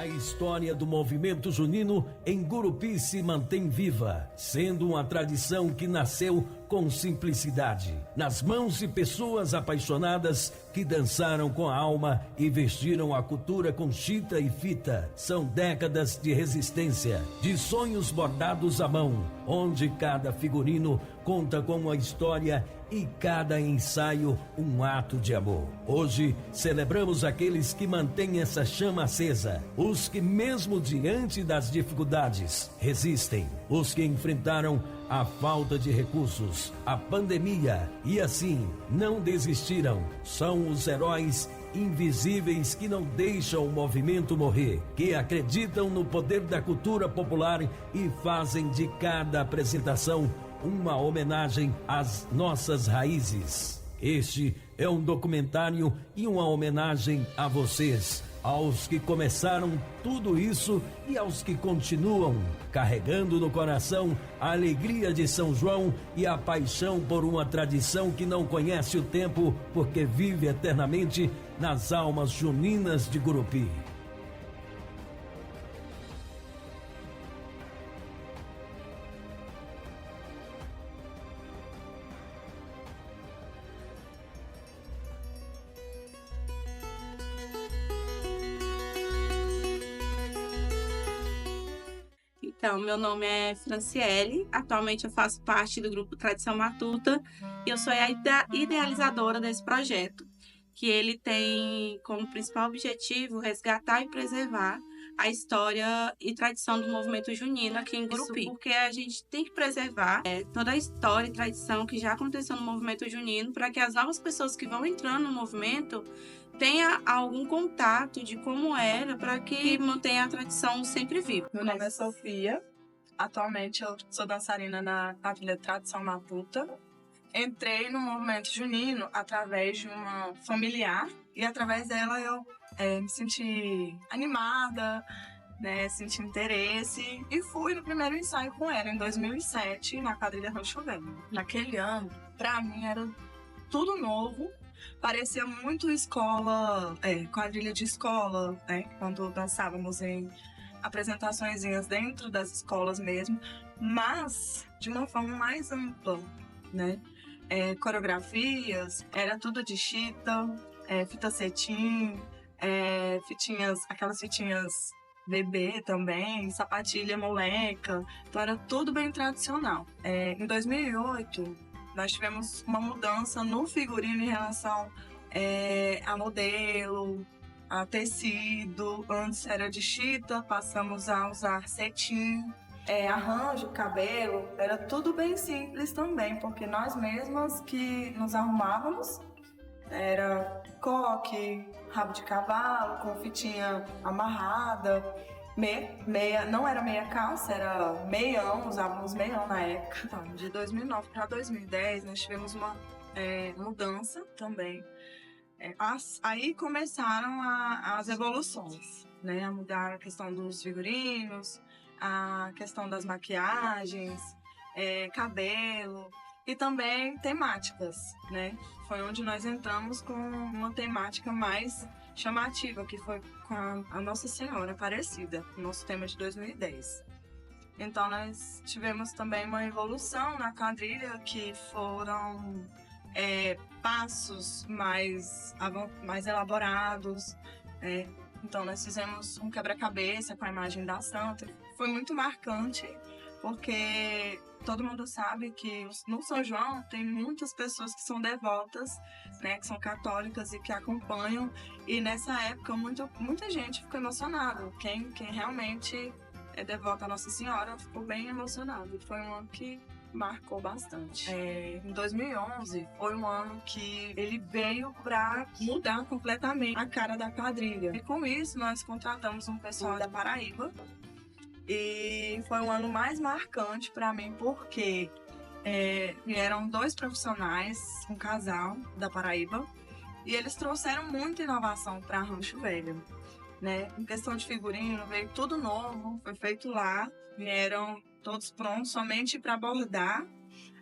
A história do movimento junino em Gurupi se mantém viva, sendo uma tradição que nasceu com simplicidade, nas mãos de pessoas apaixonadas que dançaram com a alma e vestiram a cultura com chita e fita. São décadas de resistência, de sonhos bordados à mão, onde cada figurino conta com uma história e cada ensaio um ato de amor. Hoje celebramos aqueles que mantêm essa chama acesa, os que mesmo diante das dificuldades resistem, os que enfrentaram a falta de recursos, a pandemia e assim não desistiram. São os heróis invisíveis que não deixam o movimento morrer, que acreditam no poder da cultura popular e fazem de cada apresentação uma homenagem às nossas raízes. Este é um documentário e uma homenagem a vocês, aos que começaram tudo isso e aos que continuam carregando no coração a alegria de São João e a paixão por uma tradição que não conhece o tempo, porque vive eternamente nas almas juninas de Gurupi. Então, meu nome é Franciele, atualmente eu faço parte do grupo Tradição Matuta e eu sou a idealizadora desse projeto, que ele tem como principal objetivo resgatar e preservar a história e tradição do movimento junino aqui em Gurupi. Porque a gente tem que preservar toda a história e tradição que já aconteceu no movimento junino para que as novas pessoas que vão entrando no movimento tenha algum contato de como era, para que mantenha a tradição sempre viva. Meu nome é Sofia, atualmente eu sou dançarina na quadrilha Tradição Matuta. Entrei no movimento junino através de uma familiar e através dela eu me senti animada, né, senti interesse e fui no primeiro ensaio com ela em 2007 na quadrilha Rancho Velho. Naquele ano, pra mim era tudo novo. Parecia muito escola, quadrilha de escola, né? Quando dançávamos em apresentaçõezinhas dentro das escolas mesmo, mas de uma forma mais ampla, né? Coreografias, era tudo de chita, fita cetim, aquelas fitinhas bebê também, sapatilha moleca, então era tudo bem tradicional. Em 2008, nós tivemos uma mudança no figurino em relação a modelo, a tecido. Antes era de chita, passamos a usar cetim. Arranjo, cabelo, era tudo bem simples também, porque nós mesmas que nos arrumávamos. Era coque, rabo de cavalo, com fitinha amarrada. Meia, não era meia calça, era meião, usávamos meião na época. Então, de 2009 para 2010, nós tivemos uma mudança também. Aí começaram as evoluções, né? A mudar a questão dos figurinos, a questão das maquiagens, cabelo e também temáticas, né? Foi onde nós entramos com uma temática mais chamativa, que foi com a Nossa Senhora Aparecida, nosso tema de 2010. Então nós tivemos também uma evolução na quadrilha, que foram passos mais elaborados. Então nós fizemos um quebra-cabeça com a imagem da Santa. Foi muito marcante, porque todo mundo sabe que no São João tem muitas pessoas que são devotas, né, que são católicas e que acompanham. E nessa época muita gente ficou emocionada. Quem realmente é devota à Nossa Senhora ficou bem emocionado. Foi um ano que marcou bastante. Em 2011 foi um ano que ele veio para mudar completamente a cara da quadrilha. E com isso nós contratamos um pessoal da Paraíba. E foi um ano mais marcante para mim, porque vieram 2 profissionais, um casal da Paraíba, e eles trouxeram muita inovação para Rancho Velho, né? Em questão de figurino, veio tudo novo, foi feito lá, vieram todos prontos somente para bordar.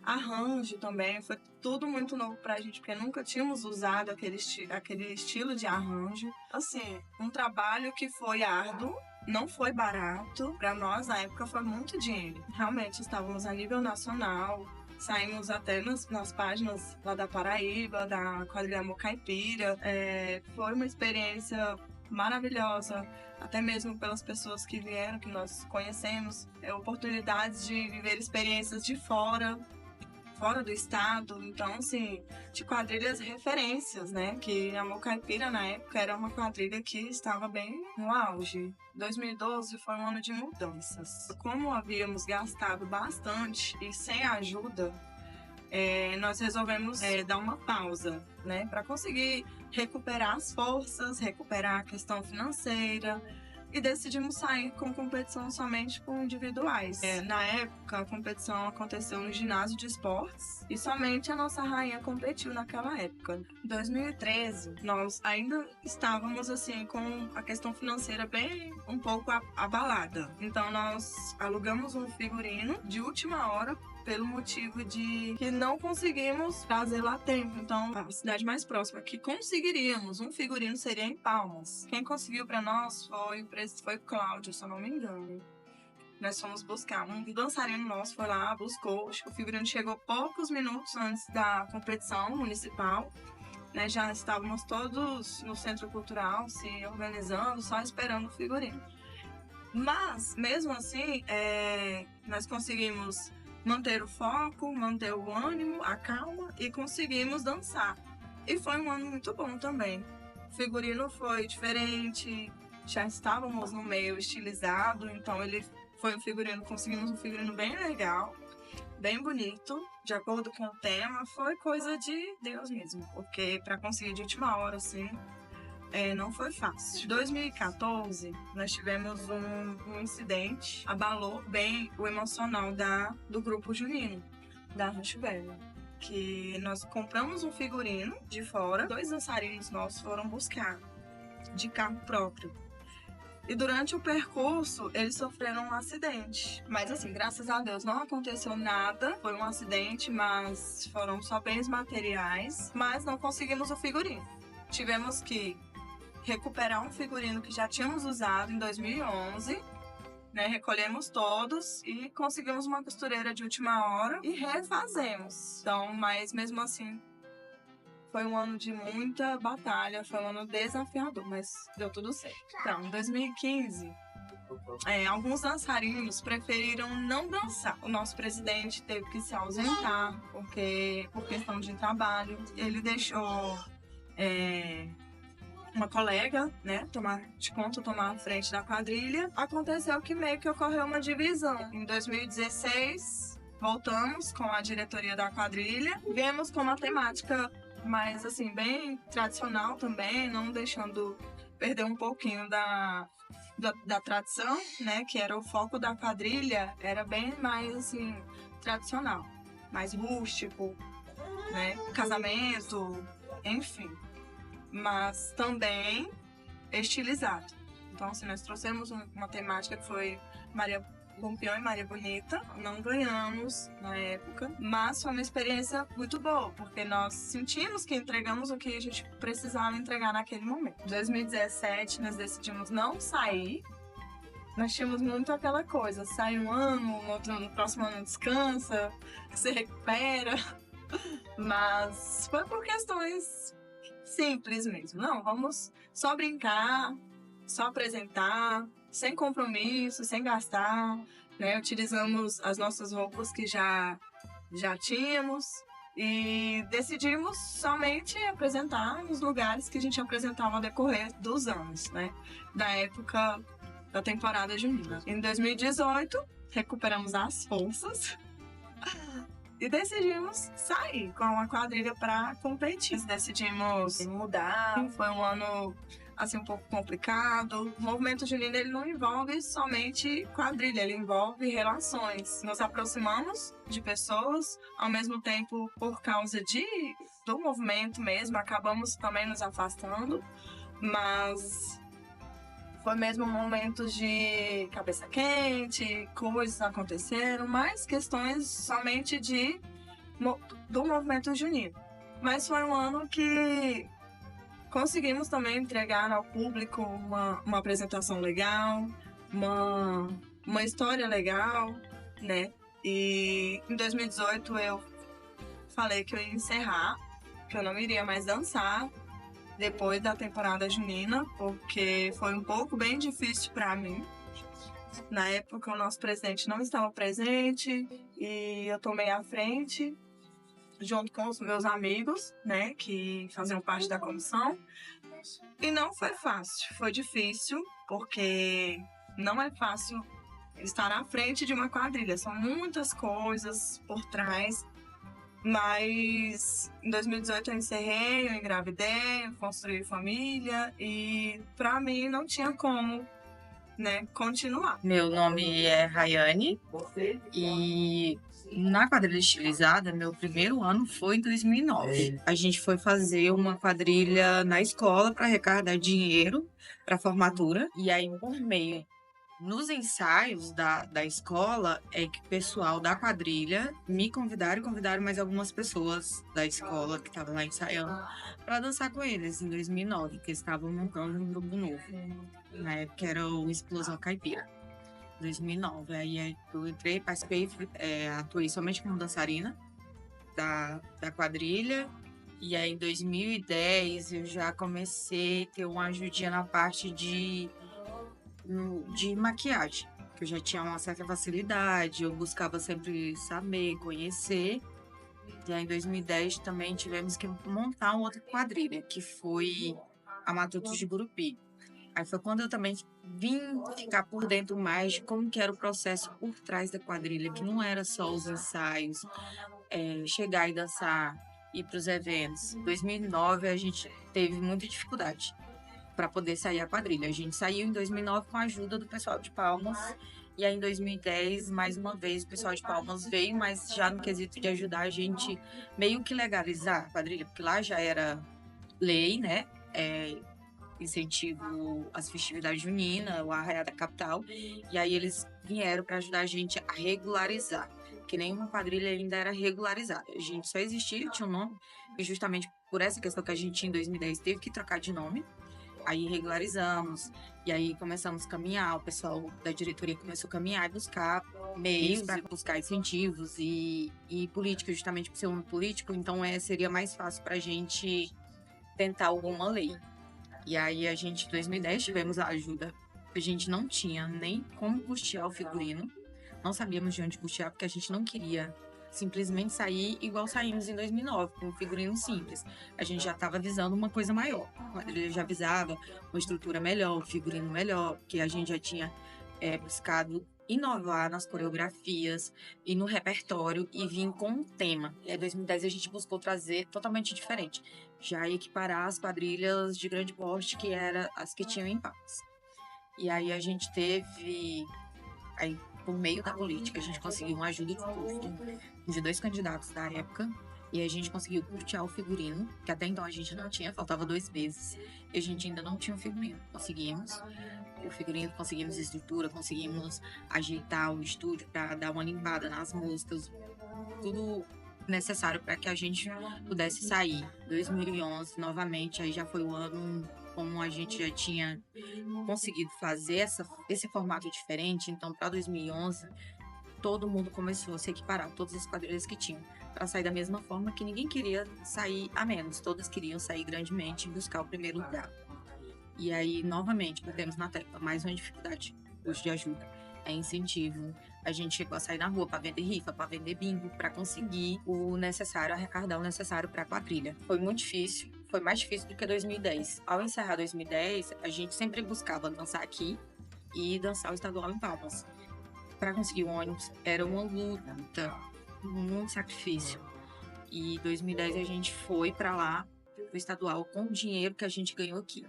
Arranjo também, foi tudo muito novo pra gente, porque nunca tínhamos usado aquele estilo de arranjo. Assim, um trabalho que foi árduo, não foi barato. Para nós, na época, foi muito dinheiro. Realmente, estávamos a nível nacional. Saímos até nas páginas lá da Paraíba, da quadrilha Amor Caipira. Foi uma experiência maravilhosa, até mesmo pelas pessoas que vieram, que nós conhecemos. Oportunidades de viver experiências de fora do estado. Então, assim, de quadrilhas referências, né? Que a Amor Caipira, na época, era uma quadrilha que estava bem no auge. 2012 foi um ano de mudanças. Como havíamos gastado bastante e sem ajuda, nós resolvemos dar uma pausa, né? Para conseguir recuperar as forças, recuperar a questão financeira, e decidimos sair com competição somente com individuais. Na época, a competição aconteceu no ginásio de esportes e somente a nossa rainha competiu naquela época. Em 2013, nós ainda estávamos assim com a questão financeira bem um pouco abalada. Então, nós alugamos um figurino de última hora pelo motivo de que não conseguimos trazer lá a tempo. Então, a cidade mais próxima que conseguiríamos um figurino seria em Palmas. Quem conseguiu para nós foi o Cláudio, se eu não me engano. Nós fomos buscar. Um dançarino nosso foi lá, buscou. Acho que o figurino chegou poucos minutos antes da competição municipal. Né, já estávamos todos no Centro Cultural se organizando, só esperando o figurino. Mas, mesmo assim, nós conseguimos manter o foco, manter o ânimo, a calma e conseguimos dançar. E foi um ano muito bom também. O figurino foi diferente, já estávamos no meio estilizado, então conseguimos um figurino bem legal, bem bonito, de acordo com o tema. Foi coisa de Deus mesmo, porque para conseguir de última hora, assim, não foi fácil. Em 2014, nós tivemos um incidente, abalou bem o emocional do grupo junino, da Rancho Velho, que nós compramos um figurino de fora, 2 dançarinos nossos foram buscar, de carro próprio. E durante o percurso, eles sofreram um acidente. Mas assim, graças a Deus, não aconteceu nada. Foi um acidente, mas foram só bens materiais. Mas não conseguimos o figurino. Tivemos que recuperar um figurino que já tínhamos usado em 2011, né? Recolhemos todos e conseguimos uma costureira de última hora e refazemos. Então, mas mesmo assim, foi um ano de muita batalha, foi um ano desafiador, mas deu tudo certo. Então, em 2015, alguns dançarinos preferiram não dançar. O nosso presidente teve que se ausentar por questão de trabalho. Ele deixou uma colega, né, tomar a frente da quadrilha. Aconteceu que meio que ocorreu uma divisão. Em 2016, voltamos com a diretoria da quadrilha. Viemos com uma temática mais, assim, bem tradicional também, não deixando perder um pouquinho da tradição, né, que era o foco da quadrilha, era bem mais, assim, tradicional, mais rústico, né, casamento, enfim. Mas também estilizado. Então, assim, nós trouxemos uma temática que foi Maria Lampião e Maria Bonita. Não ganhamos na época, mas foi uma experiência muito boa, porque nós sentimos que entregamos o que a gente precisava entregar naquele momento. Em 2017, nós decidimos não sair. Nós tínhamos muito aquela coisa, sai um ano, no próximo ano descansa, se recupera. Mas foi por questões simples mesmo. Não, vamos só brincar, só apresentar, sem compromisso, sem gastar, né? Utilizamos as nossas roupas que já tínhamos e decidimos somente apresentar nos lugares que a gente apresentava ao decorrer dos anos, né? Da época da temporada junina. Em 2018, recuperamos as forças e decidimos sair com uma quadrilha para competir. Decidimos mudar. Foi um ano assim um pouco complicado. O movimento junino, ele não envolve somente quadrilha, ele envolve relações. Nos aproximamos de pessoas, ao mesmo tempo, por causa do movimento mesmo, acabamos também nos afastando, mas foi mesmo momentos de cabeça quente, coisas aconteceram, mas questões somente do movimento junino. Mas foi um ano que conseguimos também entregar ao público uma apresentação legal, uma história legal, né? E em 2018 eu falei que eu ia encerrar, que eu não iria mais dançar depois da temporada junina, porque foi um pouco bem difícil para mim. Na época, o nosso presidente não estava presente e eu tomei a frente, junto com os meus amigos, né, que faziam parte da comissão. E não foi fácil, foi difícil, porque não é fácil estar à frente de uma quadrilha. São muitas coisas por trás. Mas em 2018 eu encerrei, eu engravidei, eu construí família e para mim não tinha como, né, continuar. Meu nome é Rayane e na quadrilha estilizada, meu primeiro ano foi em 2009. A gente foi fazer uma quadrilha na escola para arrecadar dinheiro para formatura. E aí, por meio nos ensaios da escola, é que o pessoal da quadrilha me convidaram e convidaram mais algumas pessoas da escola que estavam lá ensaiando para dançar com eles em 2009, que eles estavam montando um grupo novo. Na época era o Explosão Caipira, 2009. Aí eu entrei, participei, atuei somente como dançarina da quadrilha. E aí em 2010 eu já comecei a ter uma ajudinha na parte de maquiagem, que eu já tinha uma certa facilidade, eu buscava sempre saber, conhecer. E aí em 2010 também tivemos que montar uma outra quadrilha, que foi a Matutos de Gurupi. Aí foi quando eu também vim ficar por dentro mais de como que era o processo por trás da quadrilha, que não era só os ensaios, chegar e dançar, ir para os eventos. Em 2009 a gente teve muita dificuldade para poder sair a quadrilha. A gente saiu em 2009 com a ajuda do pessoal de Palmas. E aí em 2010, mais uma vez, o pessoal de Palmas veio, mas já no quesito de ajudar a gente meio que legalizar a quadrilha, porque lá já era lei, né? Incentivo às festividades juninas, o Arraiá da Capital. E aí eles vieram para ajudar a gente a regularizar, que nenhuma quadrilha ainda era regularizada. A gente só existia, tinha um nome, e justamente por essa questão que a gente em 2010 teve que trocar de nome. Aí regularizamos, e aí começamos a caminhar, o pessoal da diretoria começou a caminhar e buscar meios para buscar incentivos e política, justamente por ser um político, então seria mais fácil para a gente tentar alguma lei. E aí a gente, em 2010, tivemos a ajuda. A gente não tinha nem como custear o figurino, não sabíamos de onde custear, porque a gente não queria simplesmente sair igual saímos em 2009, com um figurino simples. A gente já estava visando uma coisa maior. A quadrilha já visava uma estrutura melhor, um figurino melhor, porque a gente já tinha buscado inovar nas coreografias e no repertório e vir com um tema. E aí, em 2010, a gente buscou trazer totalmente diferente. Já equiparar as quadrilhas de grande porte, que eram as que tinham em Palmas. E aí, a gente teve... Aí, por meio da política, a gente conseguiu uma ajuda de custo de 2 candidatos da época, e a gente conseguiu custear o figurino, que até então a gente não tinha, faltava 2 meses, e a gente ainda não tinha o figurino. Conseguimos o figurino, conseguimos estrutura, conseguimos ajeitar o estúdio para dar uma limpada nas músicas, tudo necessário para que a gente pudesse sair. 2011, novamente, aí já foi o ano como a gente já tinha conseguido fazer esse formato diferente, então para 2011 todo mundo começou a se equiparar, todas as quadrilhas que tinham, para sair da mesma forma, que ninguém queria sair a menos, todas queriam sair grandemente e buscar o primeiro lugar. E aí, novamente, batemos na tecla, mais uma dificuldade, custo de ajuda, incentivo. A gente chegou a sair na rua para vender rifa, para vender bingo, para conseguir o necessário, arrecadar o necessário para a quadrilha. Foi muito difícil, foi mais difícil do que 2010. Ao encerrar 2010, a gente sempre buscava dançar aqui e dançar o estadual em Palmas. Para conseguir o ônibus era uma luta, um sacrifício. E em 2010 a gente foi para lá, o estadual, com o dinheiro que a gente ganhou aqui.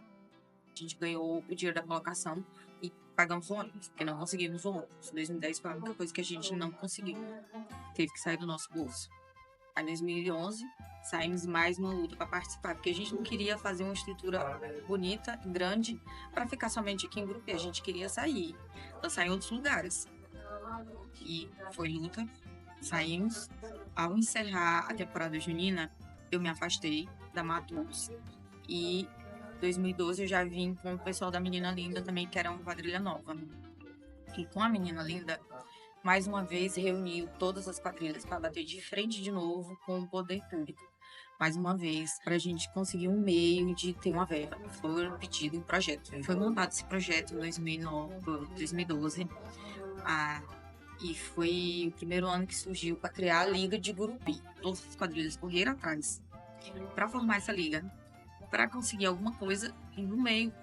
A gente ganhou o dinheiro da colocação e pagamos o ônibus, porque não conseguimos o ônibus. 2010 foi a única coisa que a gente não conseguiu. Teve que sair do nosso bolso. Aí em 2011 saímos mais uma luta para participar, porque a gente não queria fazer uma estrutura bonita, grande, para ficar somente aqui em grupo. A gente queria sair, dançar em outros lugares. E foi luta, saímos. Ao encerrar a temporada junina, eu me afastei da Matutos. E em 2012 eu já vim com o pessoal da Menina Linda também, que era uma quadrilha nova. e com a Menina Linda, mais uma vez reuniu todas as quadrilhas para bater de frente de novo com o poder público. Mais uma vez, para a gente conseguir um meio de ter uma verba. Foi pedido um projeto. Foi montado esse projeto em 2009, 2012. E foi o primeiro ano que surgiu para criar a Liga de Gurupi. Todas as quadrilhas correram atrás para formar essa liga, para conseguir alguma coisa no meio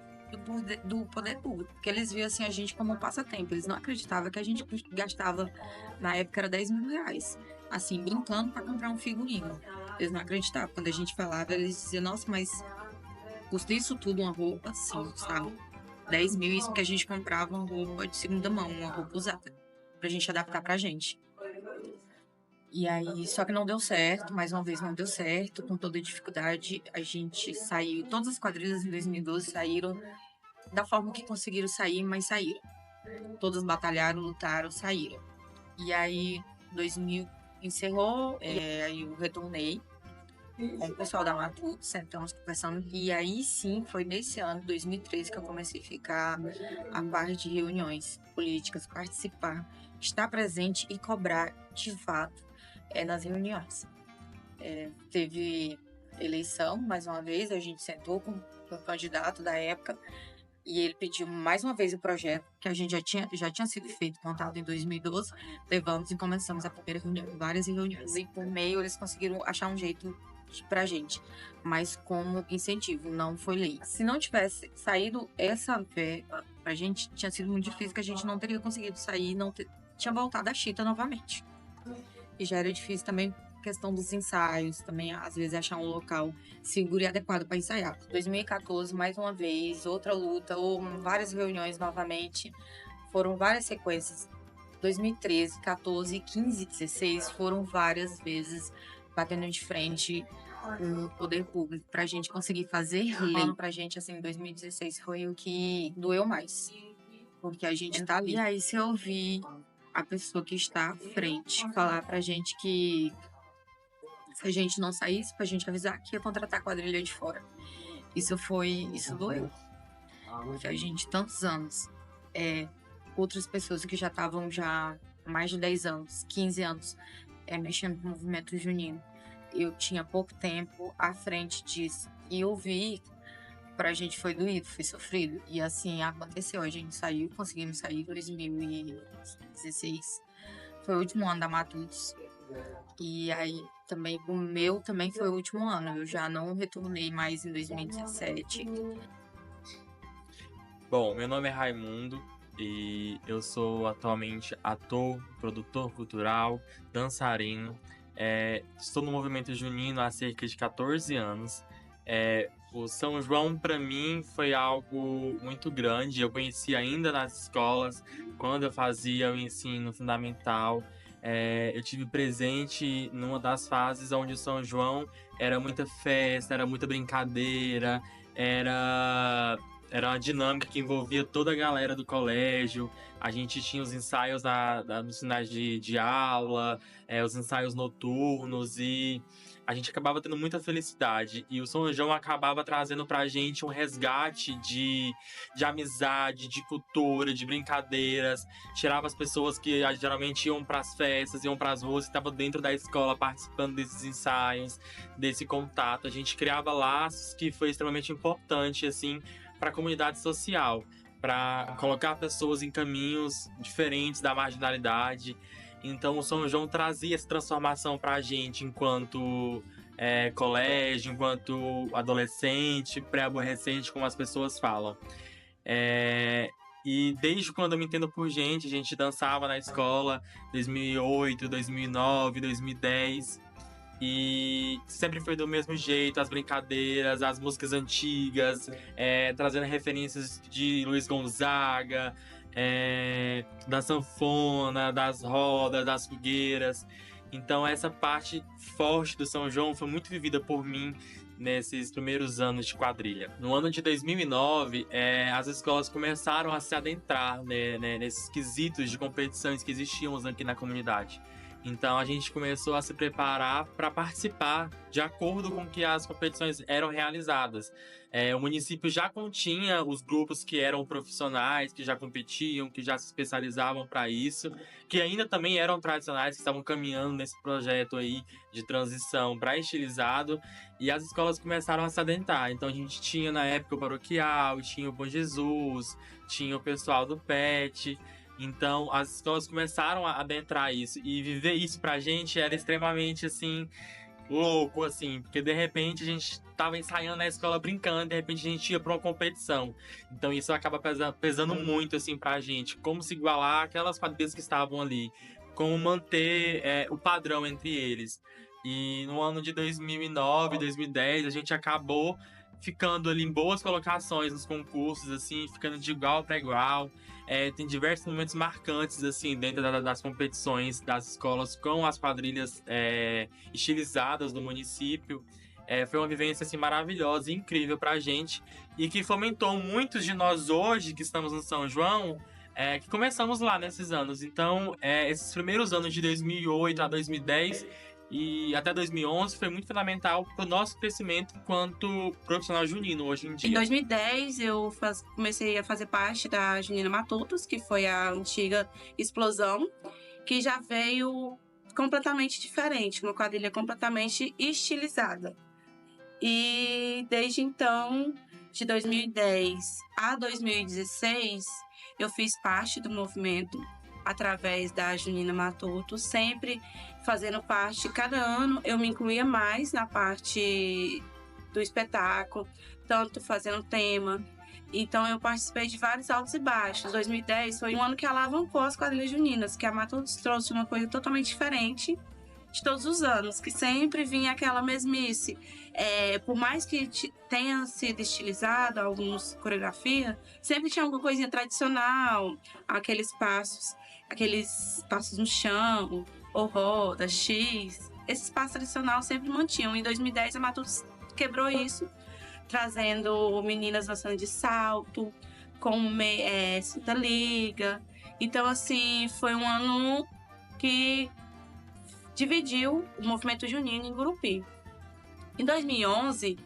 do poder público. Porque eles viam assim, a gente como um passatempo. Eles não acreditavam que a gente gastava, na época era 10 mil reais, assim, brincando para comprar um figurino. Eles não acreditavam. Quando a gente falava, eles diziam, nossa, mas custa isso tudo uma roupa? Sim, sabe? 10 mil, isso que a gente comprava uma roupa de segunda mão, uma roupa usada, pra gente adaptar pra gente. E aí, só que não deu certo, mais uma vez não deu certo, com toda a dificuldade, a gente saiu, todas as quadrilhas em 2012 saíram da forma que conseguiram sair, mas saíram. Todas batalharam, lutaram, saíram. E aí, 2000 encerrou, aí eu retornei com o pessoal da Matuto, sentamos conversando, e aí sim, foi nesse ano, 2013, que eu comecei a ficar a parte de reuniões políticas, participar, estar presente e cobrar de fato nas reuniões. Teve eleição, mais uma vez, a gente sentou com o candidato da época e ele pediu mais uma vez o projeto que a gente já tinha sido feito, montado em 2012, levamos e começamos a primeira reunião, várias reuniões, e por meio eles conseguiram achar um jeito pra gente, mas como incentivo, não foi lei. Se não tivesse saído essa verba pra gente, tinha sido muito difícil, que a gente não teria conseguido sair, tinha voltado a chita novamente. E já era difícil também questão dos ensaios, também às vezes achar um local seguro e adequado para ensaiar. 2014, mais uma vez, outra luta, ou várias reuniões novamente, foram várias sequências. 2013, 14, 15, 16 foram várias vezes batendo de frente com o poder público pra gente conseguir fazer lei. Pra gente, assim, 2016 foi o que doeu mais, porque a gente tá ali. E aí, se eu ouvir a pessoa que está à frente falar pra gente que se a gente não saísse, pra gente avisar que ia contratar a quadrilha de fora. Isso doeu. Porque a gente, tantos anos, outras pessoas que já estavam há mais de 10 anos, 15 anos, mexendo com o movimento junino. Eu tinha pouco tempo à frente disso. E ouvir, pra gente foi doído, foi sofrido. E assim, aconteceu. A gente saiu, conseguimos sair em 2016. Foi o último ano da Matutos. E aí, também, o meu também foi o último ano. Eu já não retornei mais em 2017. Bom, meu nome é Raimundo e eu sou atualmente ator, produtor cultural, dançarino. Estou no movimento junino há cerca de 14 anos. O São João, para mim, foi algo muito grande. Eu conheci ainda nas escolas, quando eu fazia o ensino fundamental. Eu tive presente numa das fases onde o São João era muita festa, era muita brincadeira, era uma dinâmica que envolvia toda a galera do colégio. A gente tinha os ensaios nos finais de aula, os ensaios noturnos, e a gente acabava tendo muita felicidade. E o São João acabava trazendo pra gente um resgate de amizade, de cultura, de brincadeiras. Tirava as pessoas que geralmente iam pras festas, iam pras ruas, e estavam dentro da escola participando desses ensaios, desse contato. A gente criava laços que foi extremamente importante, assim, para a comunidade social, para colocar pessoas em caminhos diferentes da marginalidade. Então o São João trazia essa transformação para a gente enquanto colégio, enquanto adolescente, pré-aborrecente, como as pessoas falam. E desde quando eu me entendo por gente, a gente dançava na escola 2008, 2009, 2010. E sempre foi do mesmo jeito, as brincadeiras, as músicas antigas, trazendo referências de Luiz Gonzaga, da sanfona, das rodas, das fogueiras. Então essa parte forte do São João foi muito vivida por mim nesses primeiros anos de quadrilha. No ano de 2009, as escolas começaram a se adentrar, né, nesses quesitos de competições que existiam aqui na comunidade. Então a gente começou a se preparar para participar de acordo com que as competições eram realizadas. O município já continha os grupos que eram profissionais, que já competiam, que já se especializavam para isso, que ainda também eram tradicionais, que estavam caminhando nesse projeto aí de transição para estilizado, e as escolas começaram a se adentrar. Então a gente tinha na época o paroquial, tinha o Bom Jesus, tinha o pessoal do PET. Então as escolas começaram a adentrar isso, e viver isso pra gente era extremamente assim louco, assim, porque de repente a gente tava ensaiando na escola brincando, de repente a gente ia pra uma competição. Então isso acaba pesando muito, assim, pra gente. Como se igualar aquelas quadrilhas que estavam ali. Como manter o padrão entre eles. E no ano de 2009, 2010, a gente acabou ficando ali em boas colocações nos concursos, assim, ficando de igual para igual. Tem diversos momentos marcantes, assim, dentro das competições das escolas com as quadrilhas estilizadas do município. Foi uma vivência, assim, maravilhosa e incrível pra gente, e que fomentou muitos de nós hoje, que estamos no São João, que começamos lá nesses anos. Então, esses primeiros anos de 2008 a 2010 e até 2011 foi muito fundamental para o nosso crescimento enquanto profissional junino hoje em dia. Em 2010, eu comecei a fazer parte da Junina Matutos, que foi a antiga Explosão, que já veio completamente diferente, uma quadrilha completamente estilizada. E desde então, de 2010 a 2016, eu fiz parte do movimento através da Junina Matuto, sempre fazendo parte. Cada ano eu me incluía mais na parte do espetáculo, tanto fazendo tema. Então eu participei de vários altos e baixos. 2010 foi um ano que alavancou as quadrilhas juninas, que a Matutos trouxe uma coisa totalmente diferente de todos os anos, que sempre vinha aquela mesmice. Por mais que tenha sido estilizado algumas coreografias, sempre tinha alguma coisinha tradicional, aqueles passos no chão, ou roda, X. Esses passos tradicionais sempre mantinham. Em 2010, a Matutos quebrou isso, trazendo meninas dançando de salto, com Santa Liga. Então, assim, foi um ano que dividiu o movimento junino em Gurupi. Em 2011,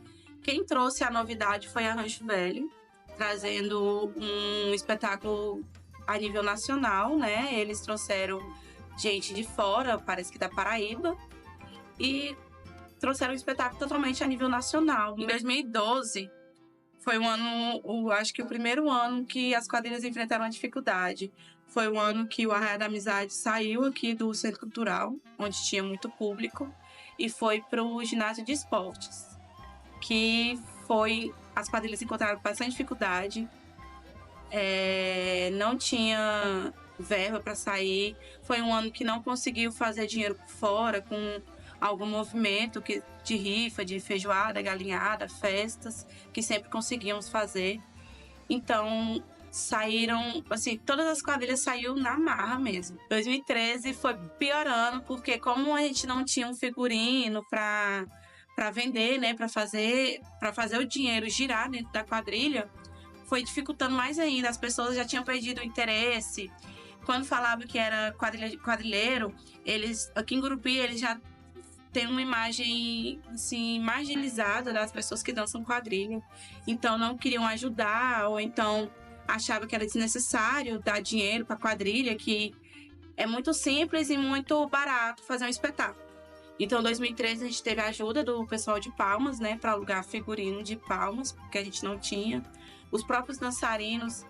quem trouxe a novidade foi a Rancho Velho, trazendo um espetáculo a nível nacional, né? Eles trouxeram gente de fora, parece que da Paraíba, e trouxeram um espetáculo totalmente a nível nacional. Em 2012, foi um ano, acho que o primeiro ano que as quadrilhas enfrentaram a dificuldade. Foi o ano que o Arraiá da Amizade saiu aqui do Centro Cultural, onde tinha muito público, e foi para o ginásio de esportes, que as quadrilhas encontraram bastante dificuldade, não tinha verba para sair. Foi um ano que não conseguiu fazer dinheiro por fora, com algum movimento de rifa, de feijoada, galinhada, festas, que sempre conseguíamos fazer. Então, saíram, assim, todas as quadrilhas saíram na marra mesmo. 2013 foi piorando, porque como a gente não tinha um figurino para vender, né, para fazer o dinheiro girar dentro da quadrilha, foi dificultando mais ainda. As pessoas já tinham perdido o interesse. Quando falava que era quadrilheiro, eles, aqui em Gurupi, eles já têm uma imagem, assim, marginalizada das pessoas que dançam quadrilha. Então, não queriam ajudar, ou então achava que era desnecessário dar dinheiro para quadrilha, que é muito simples e muito barato fazer um espetáculo. Então, em 2013, a gente teve a ajuda do pessoal de Palmas, né, para alugar figurino de Palmas, porque a gente não tinha. Os próprios dançarinos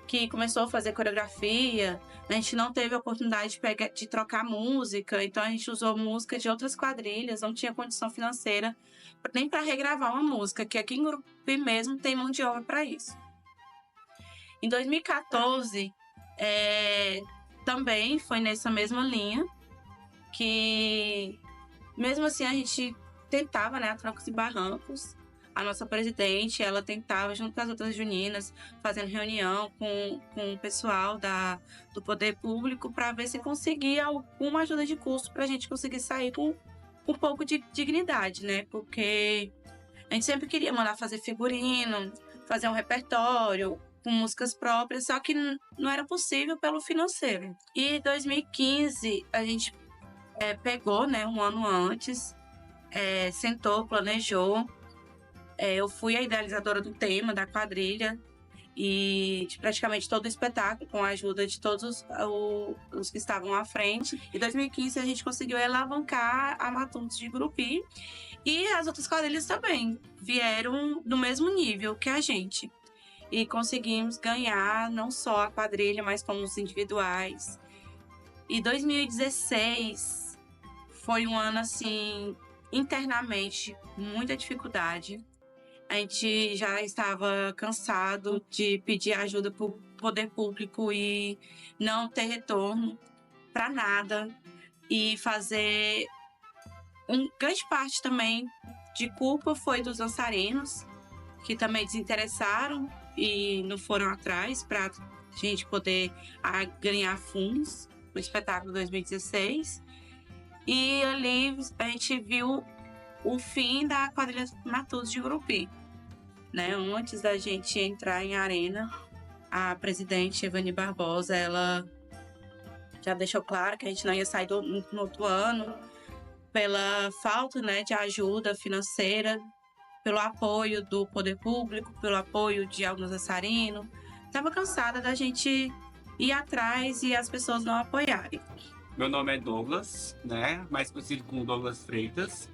que começou a fazer coreografia, a gente não teve a oportunidade de trocar música, então a gente usou música de outras quadrilhas, não tinha condição financeira nem para regravar uma música, que aqui em Gurupi mesmo tem mão de obra para isso. Em 2014, também foi nessa mesma linha, que mesmo assim a gente tentava, né, a troncos e barrancos. A nossa presidente, ela tentava, junto com as outras juninas, fazendo reunião com o pessoal do poder público para ver se conseguia alguma ajuda de custo para a gente conseguir sair com um pouco de dignidade, né? Porque a gente sempre queria mandar fazer figurino, fazer um repertório com músicas próprias, só que não era possível pelo financeiro. E em 2015, a gente pegou, né, um ano antes, sentou, planejou. Eu fui a idealizadora do tema, da quadrilha e de praticamente todo o espetáculo, com a ajuda de todos os que estavam à frente. Em 2015, a gente conseguiu alavancar a Matutos de Gurupi e as outras quadrilhas também vieram no mesmo nível que a gente. E conseguimos ganhar não só a quadrilha, mas como os individuais. E 2016 foi um ano, assim, internamente, muita dificuldade. A gente já estava cansado de pedir ajuda para o poder público e não ter retorno para nada. E fazer grande parte também de culpa foi dos dançarinos, que também desinteressaram e não foram atrás para a gente poder ganhar fundos no espetáculo 2016. E ali a gente viu o fim da quadrilha Matutos de Gurupi. Né? Antes da gente entrar em arena, a presidente Evani Barbosa, ela já deixou claro que a gente não ia sair no outro ano pela falta, né, de ajuda financeira, pelo apoio do poder público, pelo apoio de alguns dançarinos. Estava cansada da gente ir atrás e as pessoas não apoiarem. Meu nome é Douglas, né? Mais conhecido como Douglas Freitas.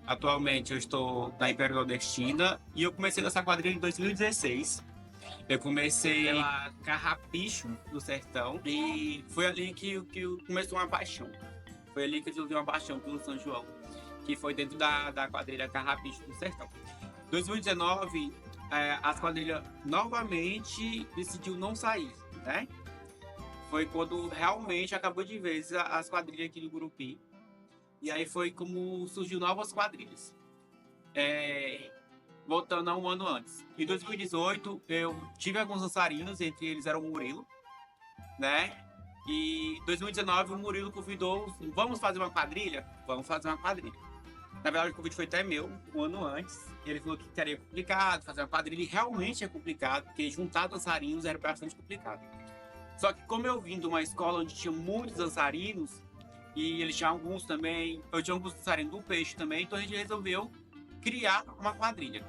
Atualmente eu estou na Império Nordestina e eu comecei nessa quadrilha em 2016. Eu comecei pela Carrapicho do Sertão e foi ali que começou uma paixão. Foi ali que eu desenvolvi uma paixão pelo São João, que foi dentro da quadrilha Carrapicho do Sertão. Em 2019, as quadrilhas novamente decidiu não sair, né? Foi quando realmente acabou de vez as quadrilhas aqui do Gurupi. E aí foi como surgiu novas quadrilhas. Voltando a um ano antes. Em 2018, eu tive alguns dançarinos, entre eles era o Murilo, né? E em 2019, o Murilo convidou, vamos fazer uma quadrilha? Vamos fazer uma quadrilha. Na verdade, o convite foi até meu, um ano antes. Ele falou que seria complicado fazer uma quadrilha, e realmente é complicado, porque juntar dançarinos era bastante complicado. Só que como eu vim de uma escola onde tinha muitos dançarinos, e eles tinham alguns também, eu tinha alguns dançarinos do Peixe também, então a gente resolveu criar uma quadrilha.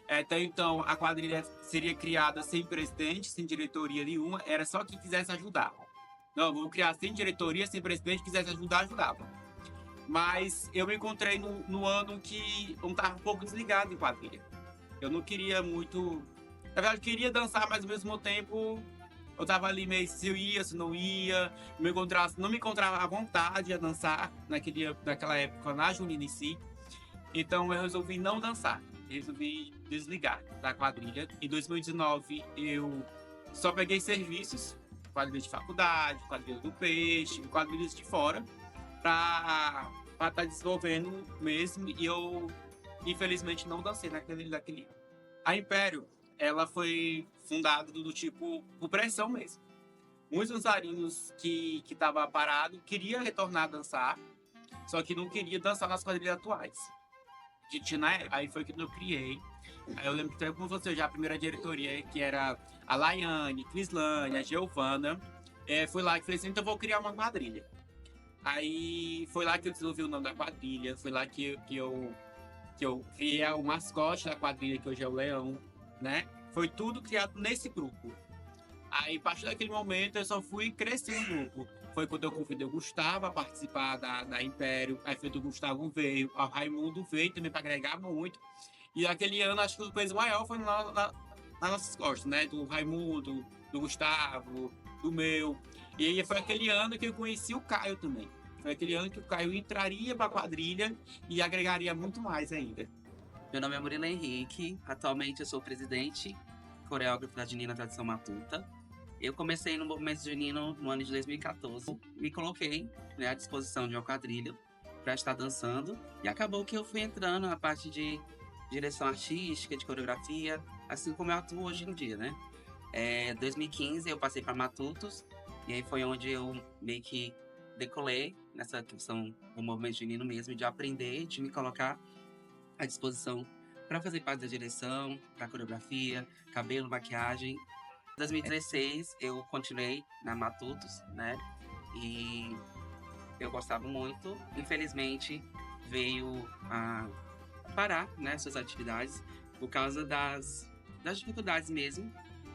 Até então, a quadrilha seria criada sem presidente, sem diretoria nenhuma, era só quem quisesse ajudar. Não, vamos criar sem diretoria, sem presidente, quisesse ajudar, ajudava. Mas eu me encontrei no ano que eu estava um pouco desligado em quadrilha. Eu não queria muito... Na verdade, eu queria dançar, mas ao mesmo tempo... Eu tava ali meio se eu ia, se não ia, não me encontrava à vontade a dançar naquela época na Junina em si. Então eu resolvi não dançar, resolvi desligar da quadrilha. Em 2019 eu só peguei serviços, quadrilha de faculdade, quadrilha do Peixe, quadrilhas de fora, para estar desenvolvendo mesmo. E eu infelizmente não dancei naquele. A Império, ela foi fundada do tipo por pressão mesmo. Muitos dançarinos que estavam parados queriam retornar a dançar, só que não queria dançar nas quadrilhas atuais. Aí foi que eu criei. Aí eu lembro que teve com você já a primeira diretoria, que era a Laiane, Crislane, a Giovana. Foi lá que falei assim, então eu vou criar uma quadrilha. Aí foi lá que eu desenvolvi o nome da quadrilha, foi lá que eu criei o mascote da quadrilha, que hoje é o Leão, né? Foi tudo criado nesse grupo. Aí, a partir daquele momento, eu só fui crescendo no grupo. Foi quando eu convidei o Gustavo a participar da Império. Aí foi o Gustavo veio, o Raimundo veio também para agregar muito. E aquele ano, acho que o peso maior foi nas nossas costas, né? Do Raimundo, do Gustavo, do meu. E aí foi aquele ano que eu conheci o Caio também. Foi aquele ano que o Caio entraria para a quadrilha e agregaria muito mais ainda. Meu nome é Murilo Henrique, atualmente eu sou presidente, coreógrafo da Junina Tradição Matuta. Eu comecei no movimento junino no ano de 2014, me coloquei, né, à disposição de uma quadrilha para estar dançando e acabou que eu fui entrando na parte de direção artística, de coreografia, assim como eu atuo hoje em dia, né? Em 2015 eu passei para Matutos e aí foi onde eu meio que decolei nessa questão do movimento junino mesmo, de aprender, de me colocar à disposição para fazer parte da direção, para coreografia, cabelo, maquiagem. Em 2016 eu continuei na Matutos, né? E eu gostava muito. Infelizmente, veio a parar, né, suas atividades por causa das dificuldades mesmo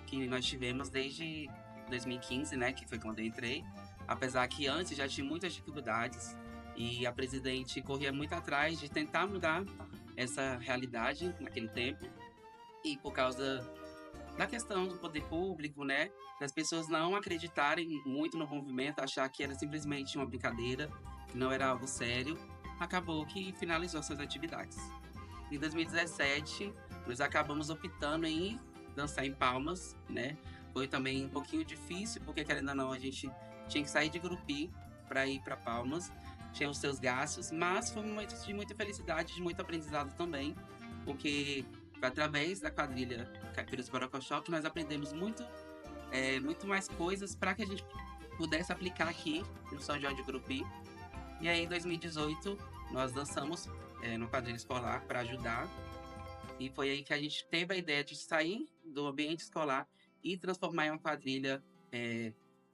que nós tivemos desde 2015, né, que foi quando eu entrei. Apesar que antes já tinha muitas dificuldades e a presidente corria muito atrás de tentar mudar essa realidade naquele tempo. E por causa da questão do poder público, né, das pessoas não acreditarem muito no movimento, achar que era simplesmente uma brincadeira, que não era algo sério, acabou que finalizou suas atividades. Em 2017, nós acabamos optando em dançar em Palmas, né? Foi também um pouquinho difícil, porque querendo ou não, a gente tinha que sair de Gurupi para ir para Palmas, tinha os seus gastos, mas foi um momento de muita felicidade, de muito aprendizado também, porque foi através da quadrilha Caipiras Borocochó que nós aprendemos muito mais coisas para que a gente pudesse aplicar aqui no São João de Gurupi. E aí, em 2018, nós dançamos no quadrilha escolar para ajudar. E foi aí que a gente teve a ideia de sair do ambiente escolar e transformar em uma quadrilha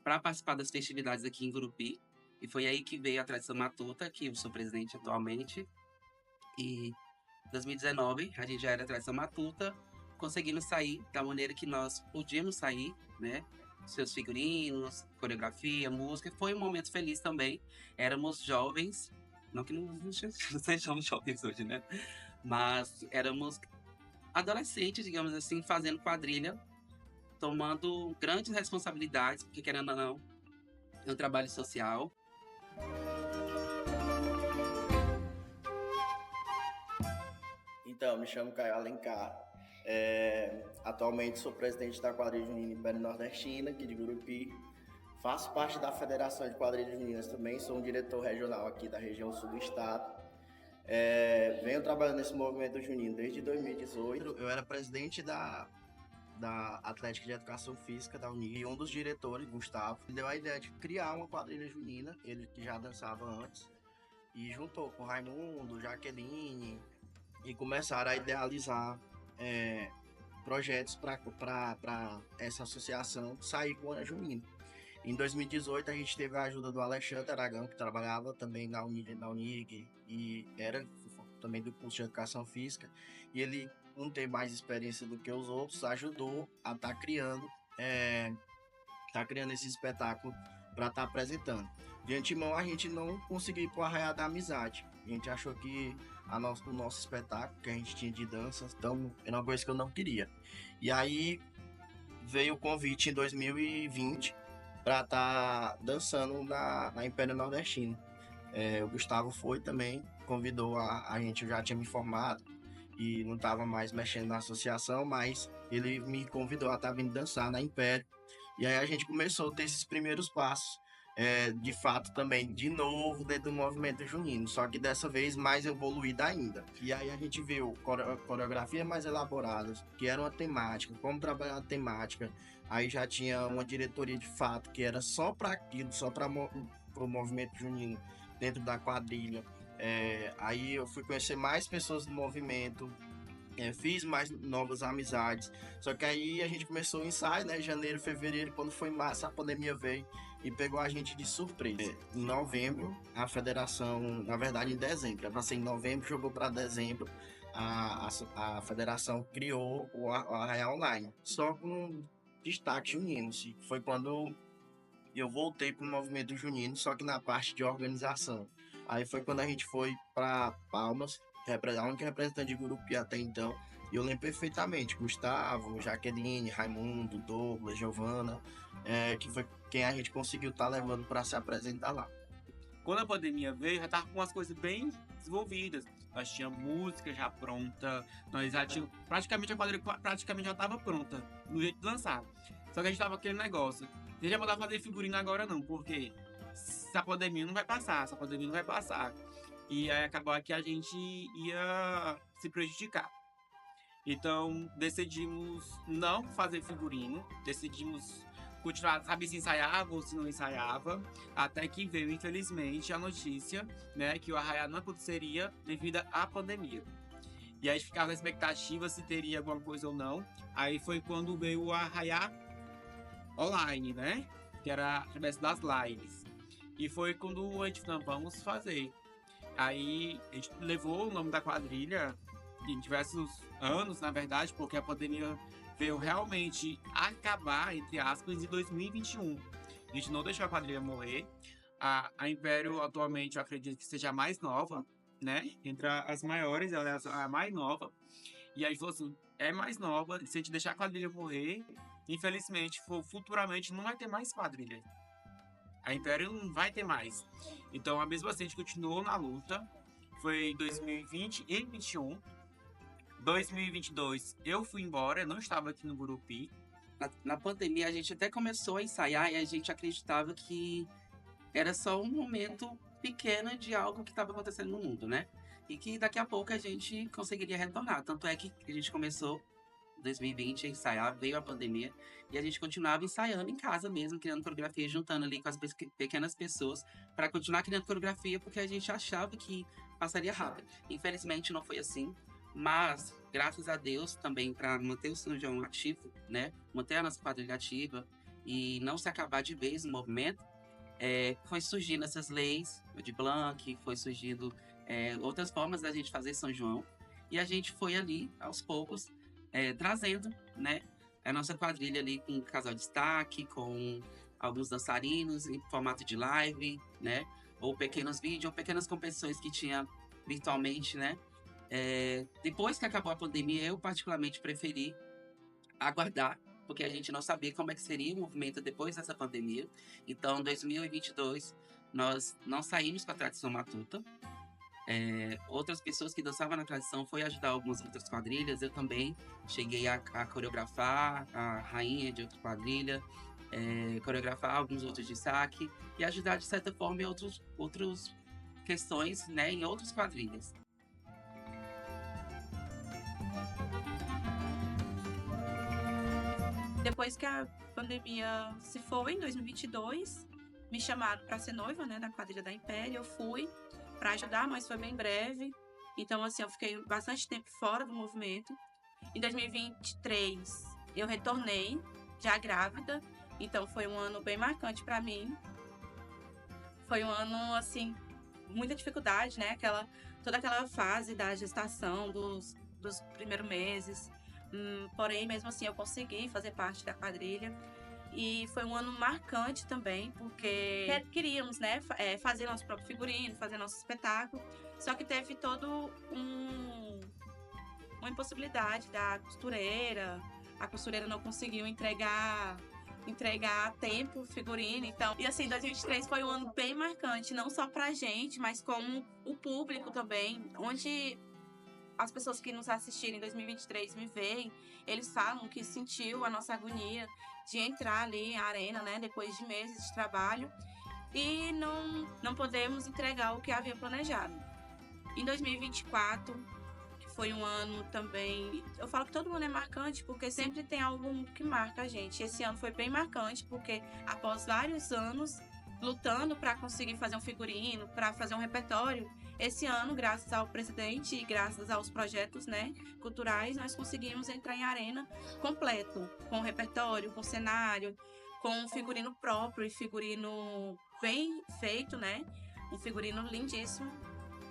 para participar das festividades aqui em Gurupi. E foi aí que veio a Tradição Matuta, que eu sou presidente atualmente. E em 2019, a gente já era Tradição Matuta, conseguindo sair da maneira que nós podíamos sair, né? Seus figurinos, coreografia, música. Foi um momento feliz também. Éramos jovens, não que não sejamos jovens hoje, né? Mas éramos adolescentes, digamos assim, fazendo quadrilha, tomando grandes responsabilidades, porque querendo ou não, é um trabalho social. Então, me chamo Caio Alencar. Atualmente sou presidente da quadrilha junina Império Nordestina, aqui de Gurupi. Faço parte da Federação de Quadrilhas Juninas também, sou um diretor regional aqui da região sul do estado. Venho trabalhando nesse movimento junino desde 2018. Eu era presidente da Atlética de Educação Física da Unig, e um dos diretores, Gustavo, deu a ideia de criar uma quadrilha junina, ele que já dançava antes, e juntou com Raimundo, Jaqueline, e começaram a idealizar projetos para essa associação sair com a junina. Em 2018 a gente teve a ajuda do Alexandre Aragão, que trabalhava também na Unig e era também do curso de Educação Física, e ele não tem mais experiência do que os outros, ajudou a estar criando esse espetáculo para estar apresentando. De antemão a gente não conseguiu ir para o Arraial da Amizade. A gente achou que o nosso espetáculo que a gente tinha de dança, então era uma coisa que eu não queria. E aí veio o convite em 2020 para estar dançando na Império Nordestina. O Gustavo foi também, convidou a gente, eu já tinha me formado e não estava mais mexendo na associação, mas ele me convidou a estar vindo dançar na Império. E aí a gente começou a ter esses primeiros passos, de fato também, de novo, dentro do movimento junino, só que dessa vez mais evoluída ainda. E aí a gente viu coreografias mais elaboradas, que era uma temática, como trabalhar a temática. Aí já tinha uma diretoria de fato, que era só para aquilo, só para o movimento junino, dentro da quadrilha. Aí eu fui conhecer mais pessoas do movimento, fiz mais novas amizades. Só que aí a gente começou o ensaio, né? Janeiro, fevereiro, quando foi março, a pandemia veio e pegou a gente de surpresa. Em novembro, a federação, na verdade em dezembro, era pra ser em novembro, jogou para dezembro, a federação criou o Arraial Online, só com destaque junino. Foi quando eu voltei para o movimento junino, só que na parte de organização. Aí foi quando a gente foi para Palmas, a única representante de Gurupi até então, e eu lembro perfeitamente, Gustavo, Jaqueline, Raimundo, Douglas, Giovana, que foi quem a gente conseguiu estar levando para se apresentar lá. Quando a pandemia veio, já estava com umas coisas bem desenvolvidas. Nós tínhamos música já pronta, nós já tínhamos, praticamente a quadrilha já estava pronta, no jeito de dançar. Só que a gente tava aquele negócio, a gente ia mandar fazer figurino agora não, porque essa pandemia não vai passar, E aí acabou que a gente ia se prejudicar. Então decidimos não fazer figurino, decidimos continuar, saber se ensaiava ou se não ensaiava, até que veio, infelizmente, a notícia, né, que o Arraial não aconteceria devido à pandemia. E aí a gente ficava na expectativa se teria alguma coisa ou não. Aí foi quando veio o Arraial Online, né, que era através das lives. E foi quando a gente falou, vamos fazer. Aí a gente levou o nome da quadrilha em diversos anos, na verdade, porque a pandemia veio realmente acabar, entre aspas, em 2021. A gente não deixou a quadrilha morrer. A Império, atualmente, eu acredito que seja a mais nova, né? Entre as maiores, ela é a mais nova. E aí falou assim, é mais nova, se a gente deixar a quadrilha morrer, infelizmente, futuramente não vai ter mais quadrilha. A Império não vai ter mais. Então, a mesma assim, a gente continuou na luta. Foi em 2020 e 2021. 2022, eu fui embora, eu não estava aqui no Gurupi. Na pandemia, a gente até começou a ensaiar e a gente acreditava que era só um momento pequeno de algo que estava acontecendo no mundo, né? E que daqui a pouco a gente conseguiria retornar. Tanto é que a gente começou em 2020 a ensaiar, veio a pandemia, e a gente continuava ensaiando em casa mesmo, criando coreografia, juntando ali com as pequenas pessoas para continuar criando coreografia, porque a gente achava que passaria rápido. Infelizmente não foi assim, mas graças a Deus também para manter o São João ativo, né? Manter a nossa quadrilha ativa e não se acabar de vez o movimento, foi surgindo essas leis de Blanc, foi surgindo outras formas da gente fazer São João, e a gente foi ali, aos poucos, trazendo, né, a nossa quadrilha ali com um casal de destaque, com alguns dançarinos em formato de live, né, ou pequenos vídeos, ou pequenas competições que tinha virtualmente, né. Depois que acabou a pandemia, eu particularmente preferi aguardar, porque a gente não sabia como é que seria o movimento depois dessa pandemia. Então, em 2022, nós não saímos com a tradição matuta. Outras pessoas que dançavam na tradição foi ajudar algumas outras quadrilhas. Eu também cheguei a coreografar a rainha de outra quadrilha, coreografar alguns outros de saque e ajudar de certa forma em outras questões, né, em outras quadrilhas. Depois que a pandemia se foi, em 2022, me chamaram para ser noiva, né, da quadrilha da Império. Eu fui para ajudar, mas foi bem breve. Então, assim, eu fiquei bastante tempo fora do movimento. Em 2023, eu retornei, já grávida. Então, foi um ano bem marcante para mim. Foi um ano, assim, muita dificuldade, né? Toda aquela fase da gestação, dos primeiros meses. Porém, mesmo assim, eu consegui fazer parte da quadrilha. E foi um ano marcante também, porque queríamos, né, fazer nosso próprio figurino, fazer nosso espetáculo. Só que teve todo uma impossibilidade da costureira. A costureira não conseguiu entregar a tempo o figurino. Então, e assim, 2023 foi um ano bem marcante, não só pra gente, mas como o público também, onde as pessoas que nos assistiram em 2023 me veem, eles falam que sentiu a nossa agonia de entrar ali na arena, né, depois de meses de trabalho, e não podemos entregar o que havia planejado. Em 2024, que foi um ano também, eu falo que todo ano é marcante porque sempre tem algo que marca a gente. Esse ano foi bem marcante porque após vários anos lutando para conseguir fazer um figurino, para fazer um repertório, esse ano, graças ao presidente e graças aos projetos, né, culturais, nós conseguimos entrar em arena completo, com repertório, com cenário, com um figurino próprio e figurino bem feito, né? Um figurino lindíssimo,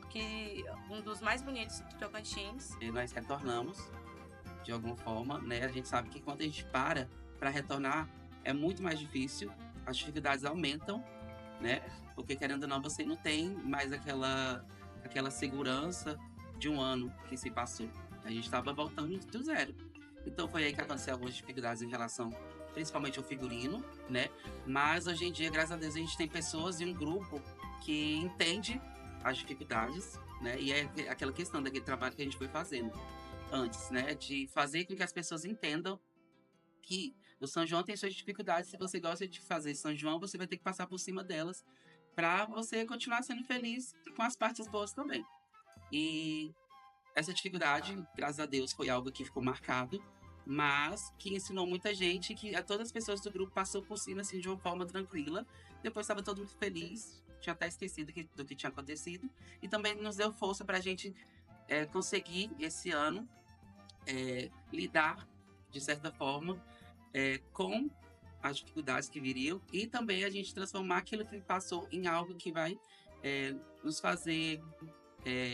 que um dos mais bonitos do Tocantins. E nós retornamos de alguma forma, né? A gente sabe que quando a gente para retornar é muito mais difícil, as dificuldades aumentam, né? Porque querendo ou não, você não tem mais aquela segurança de um ano que se passou. A gente estava voltando do zero. Então foi aí que aconteceu algumas dificuldades em relação, principalmente ao figurino, né? Mas hoje em dia, graças a Deus, a gente tem pessoas e um grupo que entende as dificuldades, né? E é aquela questão daquele trabalho que a gente foi fazendo antes, né? De fazer com que as pessoas entendam que o São João tem suas dificuldades. Se você gosta de fazer São João, você vai ter que passar por cima delas para você continuar sendo feliz com as partes boas também. E essa dificuldade, graças a Deus, foi algo que ficou marcado, mas que ensinou muita gente, que a todas as pessoas do grupo passou por cima assim, de uma forma tranquila. Depois estava todo mundo feliz, tinha até esquecido do que tinha acontecido. E também nos deu força para a gente conseguir, esse ano, lidar, de certa forma, com as dificuldades que viriam e também a gente transformar aquilo que passou em algo que vai nos fazer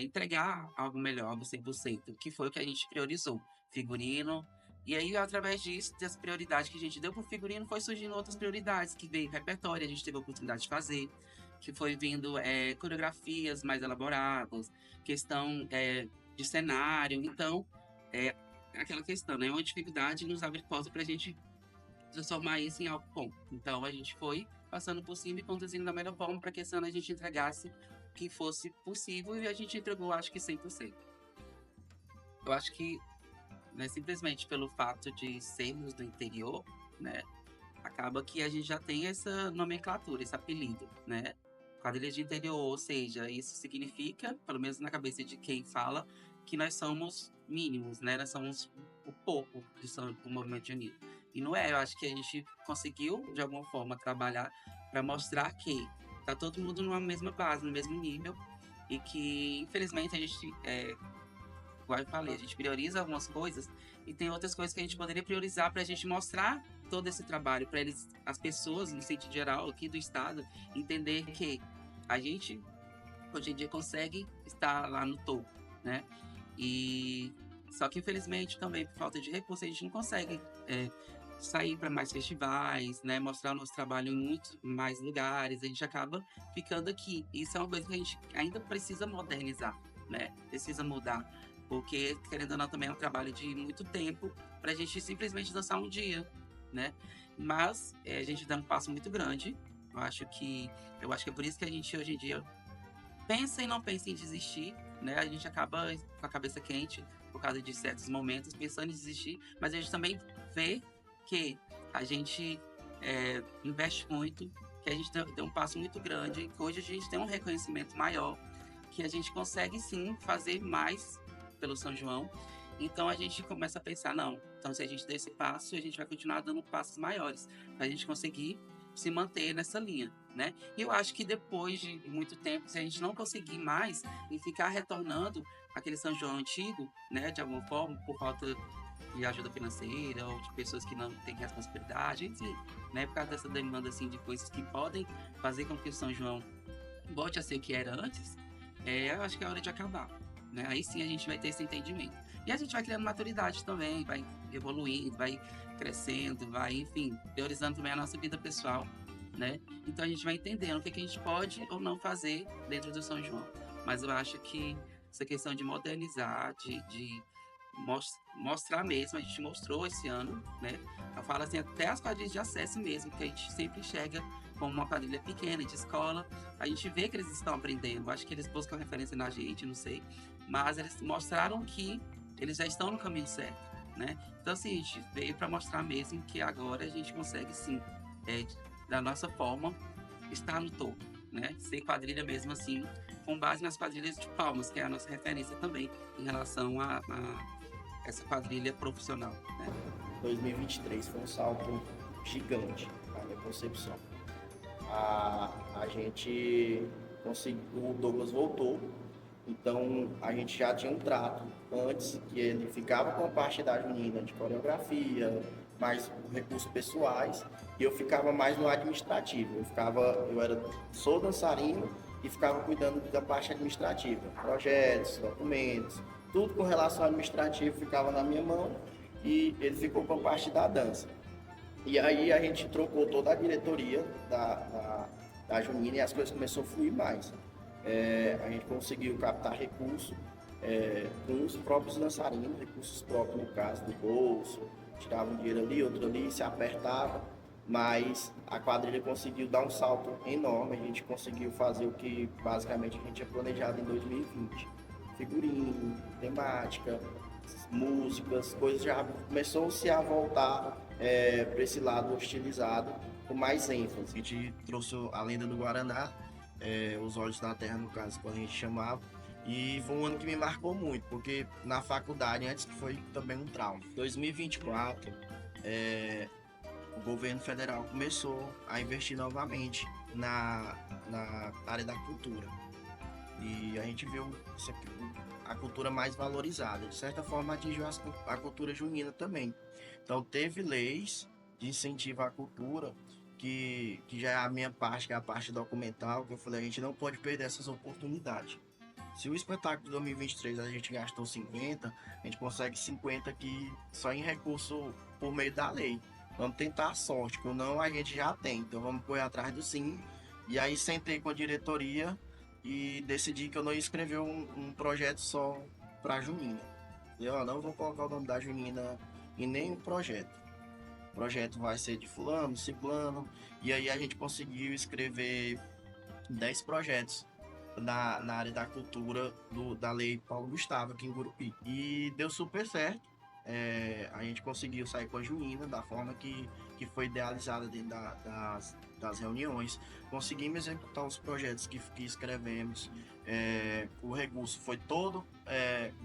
entregar algo melhor, algo 100%, que foi o que a gente priorizou, figurino. E aí, através disso, dessa prioridade que a gente deu pro figurino, foi surgindo outras prioridades, que veio repertório, a gente teve a oportunidade de fazer, que foi vindo coreografias mais elaboradas, questão de cenário. Então, aquela questão, né? Uma dificuldade nos abre porta pra gente transformar isso em algo bom. Então, a gente foi passando por cima e conduzindo da melhor forma para que esse ano a gente entregasse o que fosse possível e a gente entregou, acho que 100%. Eu acho que né, simplesmente pelo fato de sermos do interior, né, acaba que a gente já tem essa nomenclatura, esse apelido, né? Quadrilha de interior, ou seja, isso significa, pelo menos na cabeça de quem fala, que nós somos mínimos, né? Nós somos o pouco do movimento junino. E não é, eu acho que a gente conseguiu, de alguma forma, trabalhar para mostrar que tá todo mundo numa mesma base, no mesmo nível, e que, infelizmente, a gente igual eu falei, a gente prioriza algumas coisas e tem outras coisas que a gente poderia priorizar para a gente mostrar todo esse trabalho para eles, as pessoas no sentido geral aqui do estado, entender que a gente hoje em dia consegue estar lá no topo, né? E só que infelizmente também por falta de recursos a gente não consegue sair para mais festivais, né? Mostrar o nosso trabalho em muitos mais lugares, a gente acaba ficando aqui. Isso é uma coisa que a gente ainda precisa modernizar, né? Precisa mudar. Porque, querendo ou não, também é um trabalho de muito tempo pra gente simplesmente dançar um dia, né? Mas a gente dá um passo muito grande. Eu acho que é por isso que a gente, hoje em dia, pensa e não pensa em desistir, né? A gente acaba com a cabeça quente por causa de certos momentos, pensando em desistir. Mas a gente também vê que a gente investe muito, que a gente deu um passo muito grande, que hoje a gente tem um reconhecimento maior, que a gente consegue, sim, fazer mais pelo São João. Então a gente começa a pensar, não, então se a gente der esse passo, a gente vai continuar dando passos maiores, para a gente conseguir se manter nessa linha, né? E eu acho que depois de muito tempo, se a gente não conseguir mais e ficar retornando aquele São João antigo, né, de alguma forma, por falta de ajuda financeira ou de pessoas que não têm responsabilidade, enfim, né, por causa dessa demanda assim de coisas que podem fazer com que o São João volte a ser o que era antes, eu acho que é hora de acabar. Né? Aí sim a gente vai ter esse entendimento. E a gente vai criando maturidade também, vai evoluindo, vai crescendo, vai, enfim, priorizando também a nossa vida pessoal, né? Então a gente vai entendendo o que a gente pode ou não fazer dentro do São João. Mas eu acho que essa questão de modernizar, de mostrar mesmo, a gente mostrou esse ano, né? Eu falo assim, até as quadrilhas de acesso mesmo, que a gente sempre enxerga como uma quadrilha pequena, de escola, a gente vê que eles estão aprendendo, acho que eles buscam referência na gente, não sei, mas eles mostraram que eles já estão no caminho certo, né? Então, assim, a gente veio para mostrar mesmo que agora a gente consegue, sim, da nossa forma, estar no topo, né? Ser quadrilha mesmo, assim, com base nas quadrilhas de Palmas, que é a nossa referência também em relação a essa quadrilha profissional, né? 2023 foi um salto gigante, na minha concepção. A gente conseguiu, o Douglas voltou, então a gente já tinha um trato antes, que ele ficava com a parte da junina de coreografia, mais recursos pessoais, e eu ficava mais no administrativo. Sou dançarino e ficava cuidando da parte administrativa, projetos, documentos, tudo com relação ao administrativo ficava na minha mão e ele ficou com a parte da dança. E aí a gente trocou toda a diretoria da junina e as coisas começaram a fluir mais. A gente conseguiu captar recursos com os próprios dançarinos, recursos próprios no caso do bolso, tirava um dinheiro ali, outro ali, se apertava, mas a quadrilha conseguiu dar um salto enorme, a gente conseguiu fazer o que basicamente a gente tinha planejado em 2020. Figurino, temática, músicas, coisas já começou-se a voltar para esse lado hostilizado com mais ênfase. A gente trouxe a lenda do Guaraná, os olhos na terra, no caso, quando a gente chamava, e foi um ano que me marcou muito, porque na faculdade, antes que foi também um trauma. 2024, o governo federal começou a investir novamente na área da cultura. E a gente viu a cultura mais valorizada. De certa forma, atingiu a cultura junina também. Então, teve leis de incentivo à cultura, que já é a minha parte, que é a parte documental, que eu falei, a gente não pode perder essas oportunidades. Se o espetáculo de 2023 a gente gastou 50, a gente consegue 50 aqui só em recurso por meio da lei. Vamos tentar a sorte, que não a gente já tem, então vamos correr atrás do sim. E aí sentei com a diretoria e decidi que eu não ia escrever um projeto só para Junina. Eu não vou colocar o nome da Junina em nenhum projeto. O projeto vai ser de fulano, ciclano, e aí a gente conseguiu escrever 10 projetos na área da cultura da Lei Paulo Gustavo aqui em Gurupi. E deu super certo. A gente conseguiu sair com a Junina da forma que foi idealizada dentro das reuniões. Conseguimos executar os projetos que escrevemos. O recurso foi todo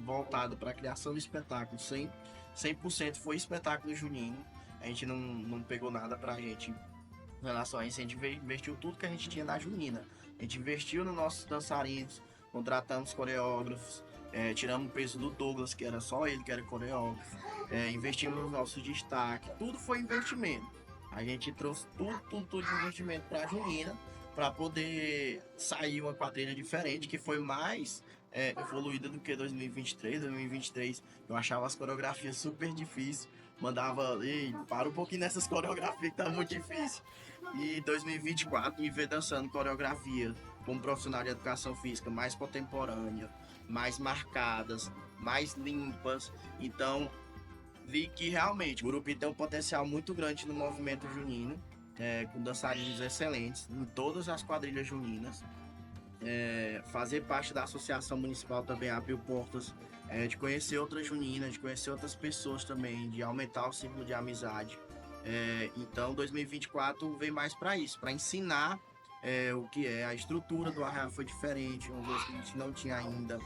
voltado para a criação do espetáculo. 100% foi espetáculo junino. A gente não pegou nada para a gente em relação a isso. A gente investiu tudo que a gente tinha na Junina. A gente investiu nos nossos dançarinos, contratamos coreógrafos, tiramos o peso do Douglas, que era só ele que era coreógrafo, investimos nos nossos destaques, tudo foi investimento. A gente trouxe tudo de investimento para a Junina, para poder sair uma quadrilha diferente, que foi mais evoluída do que 2023. 2023 eu achava as coreografias super difíceis, mandava, ei, para um pouquinho nessas coreografias que tá muito difícil. E 2024 me ver dançando coreografia como profissional de educação física mais contemporânea, mais marcadas, mais limpas. Então vi que realmente o Gurupi tem um potencial muito grande no movimento junino, com dançarinos excelentes em todas as quadrilhas juninas. Fazer parte da associação municipal também abriu portas de conhecer outras juninas, de conhecer outras pessoas também, de aumentar o ciclo de amizade. Então 2024 veio mais para isso, para ensinar o que a estrutura do Arraial foi diferente, uma coisa que a gente não tinha ainda.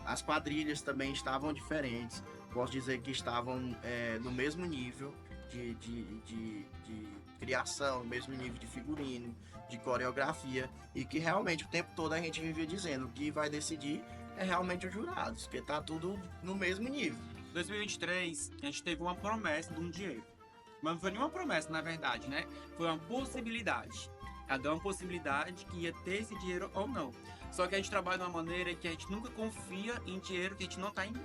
As quadrilhas também estavam diferentes, posso dizer que estavam no mesmo nível de criação, no mesmo nível de figurino, de coreografia, e que realmente o tempo todo a gente vivia dizendo que vai decidir realmente os jurados, porque tá tudo no mesmo nível. Em 2023, a gente teve uma promessa de um dinheiro. Mas não foi nenhuma promessa, na verdade, né? Foi uma possibilidade. Ela deu uma possibilidade que ia ter esse dinheiro ou não. Só que a gente trabalha de uma maneira que a gente nunca confia em dinheiro que a gente não tá indo.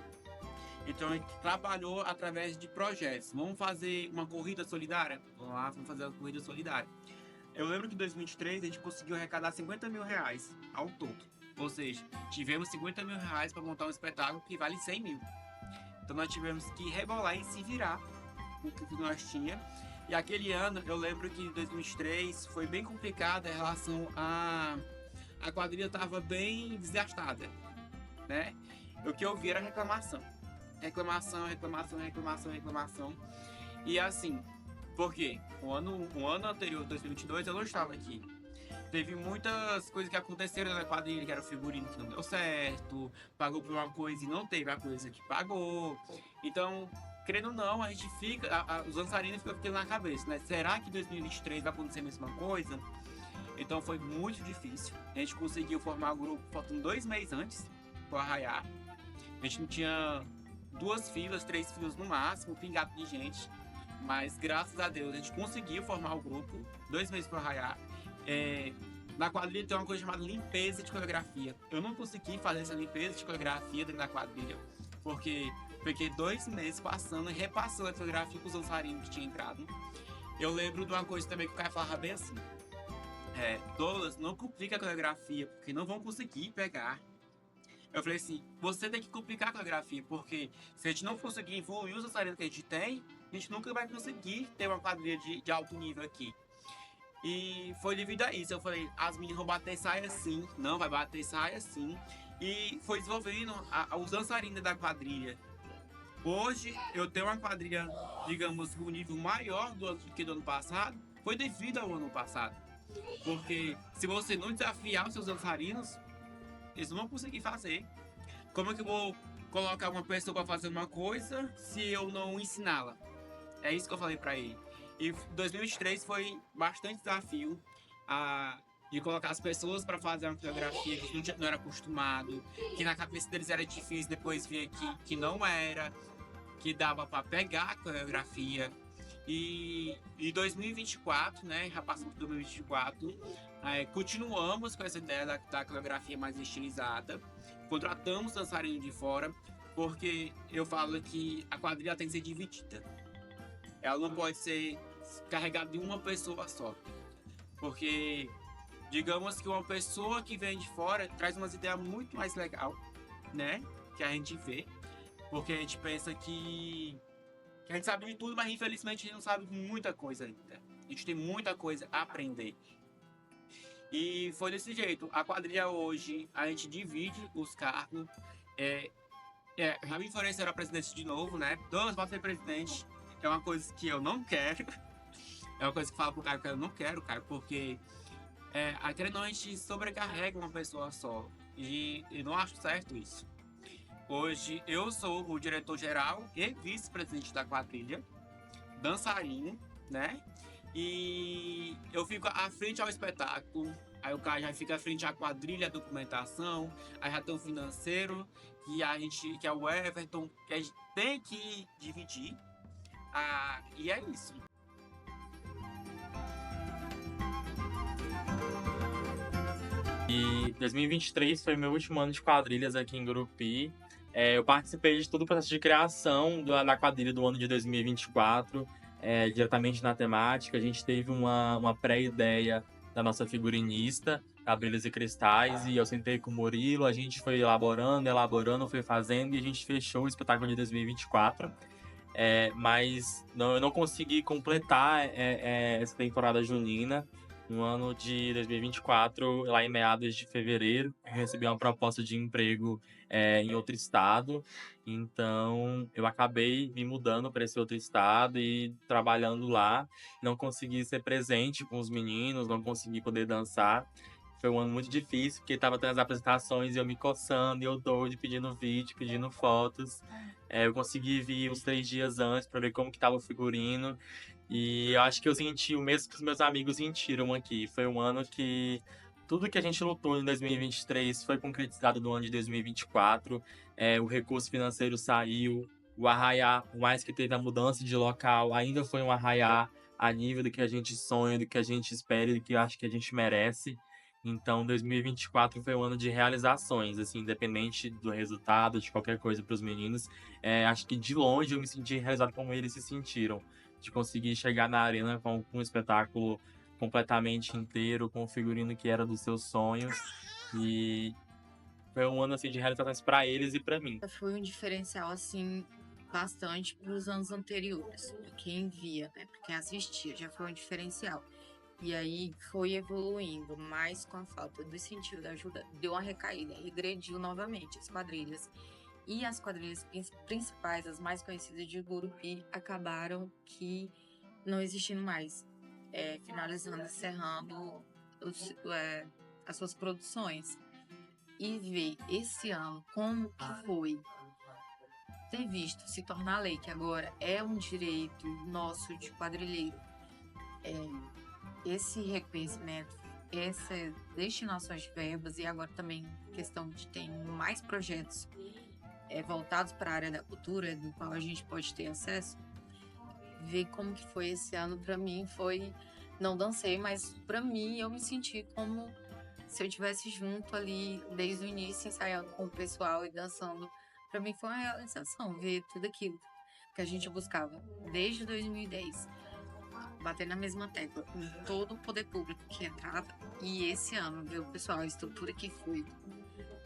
Então a gente trabalhou através de projetos. Vamos fazer uma corrida solidária? Vamos lá, vamos fazer uma corrida solidária. Eu lembro que em 2023 a gente conseguiu arrecadar 50 mil reais ao todo. Ou seja, tivemos 50 mil reais para montar um espetáculo que vale 100 mil. Então nós tivemos que rebolar e se virar com o que nós tínhamos. E aquele ano, eu lembro que em 2023 foi bem complicado em relação a quadrilha estava bem desgastada, né? O que eu vi era reclamação. Reclamação. E assim, porque o ano anterior, 2022, eu não estava aqui. Teve muitas coisas que aconteceram na quadrilha, que era o figurino que não deu certo, pagou por uma coisa e não teve a coisa que pagou. Então, querendo ou não, a gente fica, os dançarinos ficam ficando na cabeça, né? Será que em 2023 vai acontecer a mesma coisa? Então foi muito difícil. A gente conseguiu formar o grupo faltando 2 meses antes para Arraiar. A gente não tinha 2 filas, 3 filas no máximo, pingado de gente. Mas graças a Deus a gente conseguiu formar o grupo 2 meses para Arraiar. Na quadrilha tem uma coisa chamada limpeza de coreografia. Eu não consegui fazer essa limpeza de coreografia dentro da quadrilha, porque fiquei 2 meses passando e repassando a coreografia com os dançarinos que tinham entrado. Eu lembro de uma coisa também que o cara falava bem assim: Douglas, não complica a coreografia, porque não vão conseguir pegar. Eu falei assim, você tem que complicar a coreografia, porque se a gente não conseguir evoluir os dançarinos que a gente tem, a gente nunca vai conseguir ter uma quadrilha de alto nível aqui. E foi devido a isso, eu falei, as meninas vão bater saia assim, não vai bater saia assim. E foi desenvolvendo os dançarinos da quadrilha. Hoje eu tenho uma quadrilha, digamos, com um nível maior do que do ano passado, foi devido ao ano passado. Porque se você não desafiar os seus dançarinos, eles não vão conseguir fazer. Como é que eu vou colocar uma pessoa para fazer uma coisa se eu não ensiná-la? É isso que eu falei para ele. E 2023 foi bastante desafio de colocar as pessoas para fazer uma coreografia que a gente não era acostumado, que na cabeça deles era difícil, depois vir aqui que não era, que dava para pegar a coreografia. E em 2024, né, já passamos por 2024, continuamos com essa ideia da coreografia mais estilizada. Contratamos dançarino de fora, porque eu falo que a quadrilha tem que ser dividida. Ela não pode ser carregada de uma pessoa só. Porque, digamos que uma pessoa que vem de fora traz umas ideias muito mais legais, né? Que a gente vê. Porque a gente pensa que a gente sabe de tudo, mas infelizmente a gente não sabe muita coisa ainda. A gente tem muita coisa a aprender. E foi desse jeito. A quadrilha hoje, a gente divide os cargos. Rabin Florencio era presidente de novo, né? Douglas pode ser presidente. É uma coisa que eu não quero. É uma coisa que fala pro Caio que eu não quero, Caio, porque querendo ou não, a gente sobrecarrega uma pessoa só. E eu não acho certo isso. Hoje eu sou o diretor-geral e vice-presidente da quadrilha, dançarino, né? E eu fico à frente ao espetáculo. Aí o cara já fica à frente à quadrilha, à documentação. Aí já tem o financeiro, que é o Everton, que a gente tem que dividir. E é isso. E 2023 foi meu último ano de quadrilhas aqui em Gurupi. Eu participei de todo o processo de criação da quadrilha do ano de 2024, diretamente na temática. A gente teve uma pré-ideia da nossa figurinista, Cabrilhas e Cristais, e eu sentei com o Murilo, a gente foi elaborando, foi fazendo, e a gente fechou o espetáculo de 2024. Mas eu não consegui completar essa temporada junina. No ano de 2024, lá em meados de fevereiro, eu recebi uma proposta de emprego em outro estado. Então, eu acabei me mudando para esse outro estado e trabalhando lá. Não consegui ser presente com os meninos, não consegui poder dançar. Foi um ano muito difícil, porque estava tendo as apresentações e eu me coçando, e eu doido, pedindo vídeo, pedindo fotos. Eu consegui vir uns 3 dias antes para ver como que estava o figurino. E eu acho que eu senti o mesmo que os meus amigos sentiram aqui. Foi um ano que tudo que a gente lutou em 2023 foi concretizado no ano de 2024. O recurso financeiro saiu, o arraiá, por mais que teve a mudança de local, ainda foi um arraiá a nível do que a gente sonha, do que a gente espera e do que eu acho que a gente merece. Então, 2024 foi um ano de realizações, assim, independente do resultado, de qualquer coisa para os meninos. Acho que de longe eu me senti realizado como eles se sentiram, de conseguir chegar na arena com um espetáculo completamente inteiro, com o figurino que era dos seus sonhos. E foi um ano, assim, de realizações para eles e para mim. Foi um diferencial, assim, bastante para os anos anteriores. Pra quem via, né? Pra quem assistia, já foi um diferencial. E aí foi evoluindo, mas com a falta do incentivo da ajuda, deu uma recaída, regrediu novamente as quadrilhas. E as quadrilhas principais, as mais conhecidas de Gurupi, acabaram que não existindo mais, finalizando, encerrando as suas produções. E ver esse ano como que foi ter visto se tornar lei, que agora é um direito nosso de quadrilheiro, esse reconhecimento, essas destinações de verbas, e agora também questão de ter mais projetos voltados para a área da cultura, do qual a gente pode ter acesso. Ver como que foi esse ano, para mim, foi... Não dancei, mas para mim, eu me senti como se eu estivesse junto ali, desde o início, ensaiando com o pessoal e dançando. Para mim foi uma realização, ver tudo aquilo que a gente buscava desde 2010. Bater na mesma tecla com todo o poder público que entrava. E esse ano, ver o pessoal, a estrutura que foi,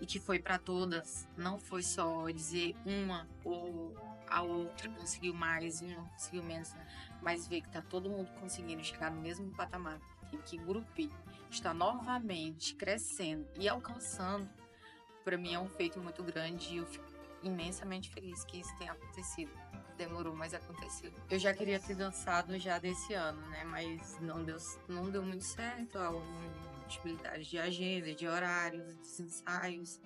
e que foi para todas, não foi só dizer uma ou a outra conseguiu mais, uma conseguiu menos, mas ver que tá todo mundo conseguindo chegar no mesmo patamar, e que Gurupi está novamente crescendo e alcançando, para mim é um feito muito grande, e eu fico imensamente feliz que isso tenha acontecido. Demorou, mas aconteceu. Eu já queria ter dançado já desse ano, né? Mas não deu muito certo. A disponibilidade de agenda, de horários, dos ensaios.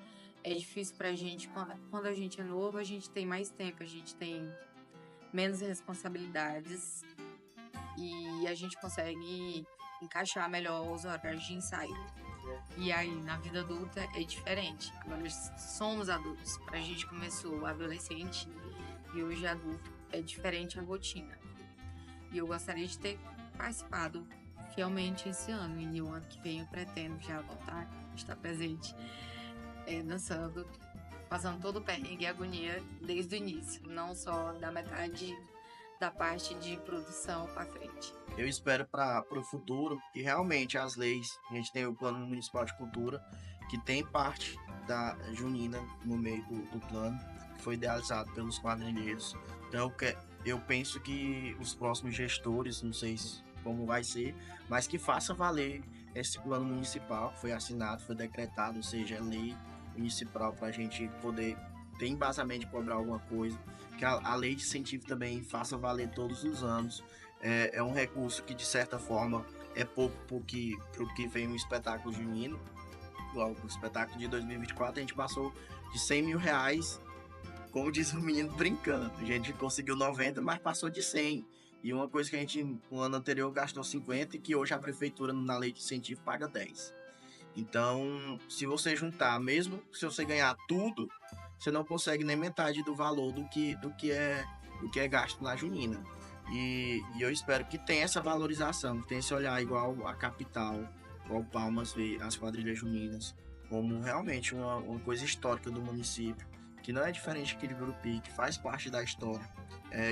É difícil pra gente. Quando a gente é novo, a gente tem mais tempo, a gente tem menos responsabilidades e a gente consegue encaixar melhor os horários de ensaio. E aí, na vida adulta, é diferente. Agora somos adultos. Pra gente começou adolescente e hoje adulto, é diferente a rotina. E eu gostaria de ter participado fielmente esse ano. E o ano que vem eu pretendo já voltar, estar presente, dançando, passando todo o perrengue e agonia desde o início, não só da metade da parte de produção para frente. Eu espero para o futuro que realmente as leis, a gente tem o Plano Municipal de Cultura, que tem parte da junina no meio do plano, que foi idealizado pelos quadrilheiros. Então eu penso que os próximos gestores, não sei como vai ser, mas que faça valer esse plano municipal que foi assinado, foi decretado, ou seja, é lei municipal para a gente poder ter embasamento de cobrar alguma coisa, que a lei de incentivo também faça valer todos os anos. É um recurso que, de certa forma, é pouco pro que vem um espetáculo junino. Igual o espetáculo de 2024, a gente passou de 100 mil reais, como diz o menino, brincando. A gente conseguiu 90, mas passou de 100. E uma coisa que a gente, no ano anterior, gastou 50 e que hoje a prefeitura, na lei de incentivo, paga 10. Então, se você juntar, mesmo se você ganhar tudo, você não consegue nem metade do valor do que é gasto na junina. E eu espero que tenha essa valorização, que tenha esse olhar igual a capital, igual Palmas vê as quadrilhas juninas, como realmente uma coisa histórica do município, que não é diferente daquele Gurupi, que faz parte da história,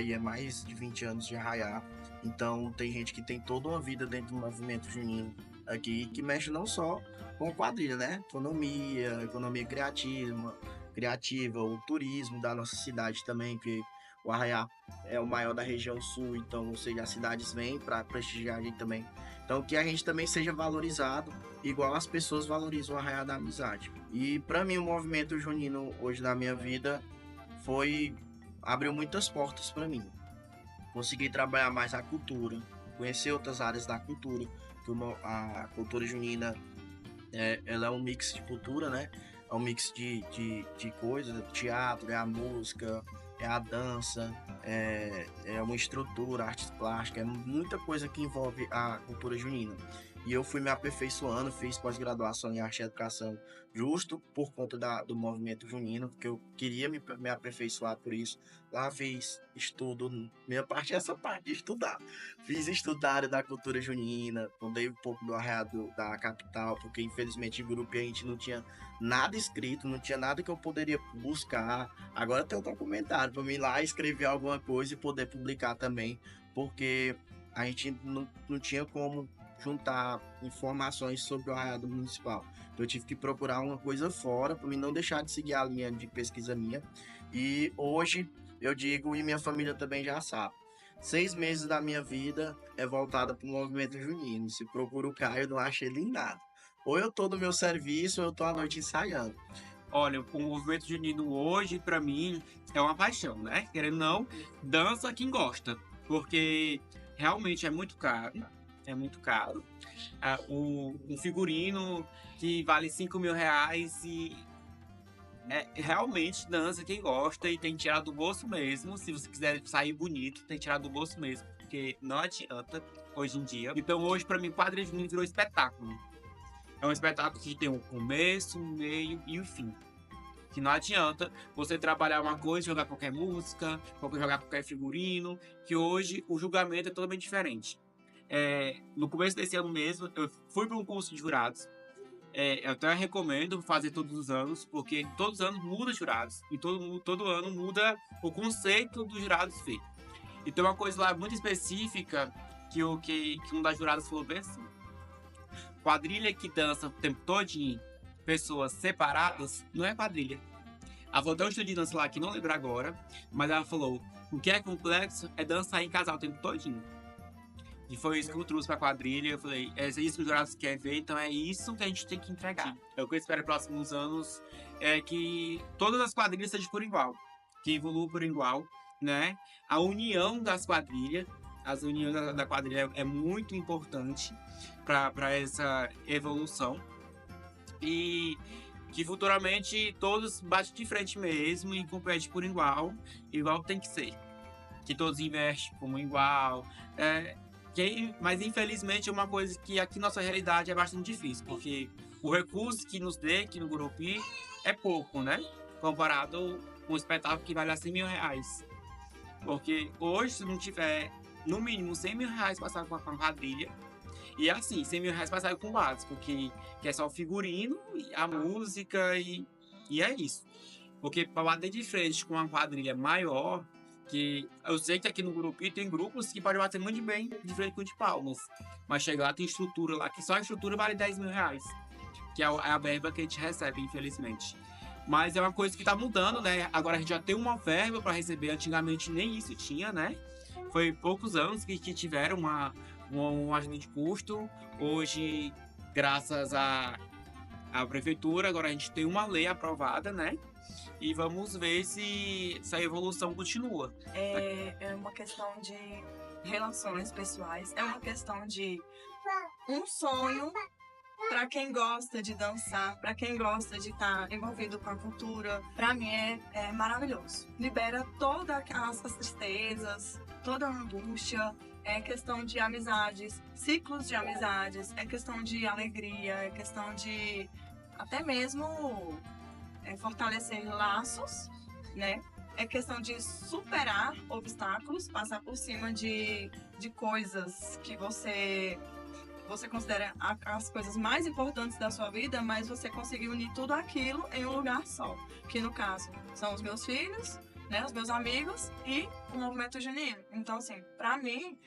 e é mais de 20 anos de Arraiá. Então tem gente que tem toda uma vida dentro do movimento junino aqui, que mexe não só com a quadrilha, né? Economia criativa, o turismo da nossa cidade também, que o Arraiá é o maior da região sul, então, ou seja, as cidades vêm para prestigiar a gente também. Então, que a gente também seja valorizado, igual as pessoas valorizam o Arraiá da Amizade. E, para mim, o movimento junino hoje na minha vida abriu muitas portas para mim. Consegui trabalhar mais a cultura, conhecer outras áreas da cultura, que a cultura junina, ela é um mix de cultura, né? É um mix de coisas, teatro, é a música, é a dança, é uma estrutura, artes plásticas, é muita coisa que envolve a cultura junina. E eu fui me aperfeiçoando, fiz pós-graduação em arte e educação justo por conta do movimento junino, porque eu queria me aperfeiçoar por isso. Lá fiz estudo, minha parte é essa parte de estudar. Fiz estudário da cultura junina, mudei um pouco do arreado da capital, porque infelizmente em grupo a gente não tinha nada escrito, não tinha nada que eu poderia buscar. Agora tem um documentário para mim ir lá escrever alguma coisa e poder publicar também, porque a gente não tinha como juntar informações sobre o arraiado municipal. Então eu tive que procurar uma coisa fora para mim não deixar de seguir a linha de pesquisa minha. E hoje eu digo, e minha família também já sabe, 6 meses da minha vida é voltada para o movimento junino. Se procura o Caio, eu não acho ele em nada. Ou eu tô no meu serviço, ou eu tô à noite ensaiando. Olha, o movimento junino hoje, para mim, é uma paixão, né? Querendo ou não, dança quem gosta. Porque realmente é muito caro. É muito caro. Um figurino que vale 5 mil reais e realmente dança quem gosta e tem que tirar do bolso mesmo. Se você quiser sair bonito, tem que tirar do bolso mesmo, porque não adianta hoje em dia. Então hoje, pra mim, quadrilha junina virou espetáculo. É um espetáculo que tem um começo, um meio e um fim. Que não adianta você trabalhar uma coisa, jogar qualquer música, jogar qualquer figurino, que hoje o julgamento é totalmente diferente. No começo desse ano mesmo, eu fui para um curso de jurados. Eu até recomendo fazer todos os anos, porque todos os anos muda jurados. E todo ano muda o conceito dos jurados feito. E tem uma coisa lá muito específica que um das juradas falou bem assim: quadrilha que dança o tempo todinho, pessoas separadas, não é quadrilha. Ela falou até um estudo de dança lá que não lembro agora, mas ela falou: o que é complexo é dançar em casal o tempo todinho. E foi isso que eu trouxe pra quadrilha. Eu falei, é isso que os jurados querem ver, então é isso que a gente tem que entregar. O que eu espero nos próximos anos é que todas as quadrilhas sejam por igual, que evoluam por igual, né? A união das quadrilhas, as uniões da quadrilha é muito importante para essa evolução. E que futuramente todos batem de frente mesmo e competem por igual tem que ser. Que todos investem como igual. Mas infelizmente é uma coisa que aqui nossa realidade é bastante difícil, porque o recurso que nos dê aqui no Gurupi é pouco, né? Comparado com um espetáculo que vale 100 mil reais. Porque hoje, se não tiver no mínimo 100 mil reais pra sair com a quadrilha. E assim, 100 mil reais pra sair com o básico, que é só o figurino, a música e é isso. Porque pra bater de frente com uma quadrilha maior, que eu sei que aqui no grupo tem grupos que podem bater muito bem de frente com o de Palmas. Mas chega lá, tem estrutura lá, que só a estrutura vale 10 mil reais. Que é a verba que a gente recebe, infelizmente. Mas é uma coisa que tá mudando, né? Agora a gente já tem uma verba para receber. Antigamente nem isso tinha, né? Foi poucos anos que tiveram um ajuda de custo. Hoje, graças à prefeitura, agora a gente tem uma lei aprovada, né? E vamos ver se essa evolução continua. É uma questão de relações pessoais, é uma questão de um sonho para quem gosta de dançar, para quem gosta de estar envolvido com a cultura. Para mim é maravilhoso. Libera todas as tristezas, toda a angústia. É questão de amizades, ciclos de amizades, é questão de alegria, é questão de até mesmo fortalecer laços, né? É questão de superar obstáculos, passar por cima de coisas que você considera as coisas mais importantes da sua vida, mas você conseguiu unir tudo aquilo em um lugar só. Que no caso são os meus filhos, né, os meus amigos e o movimento junino. Então, assim, pra mim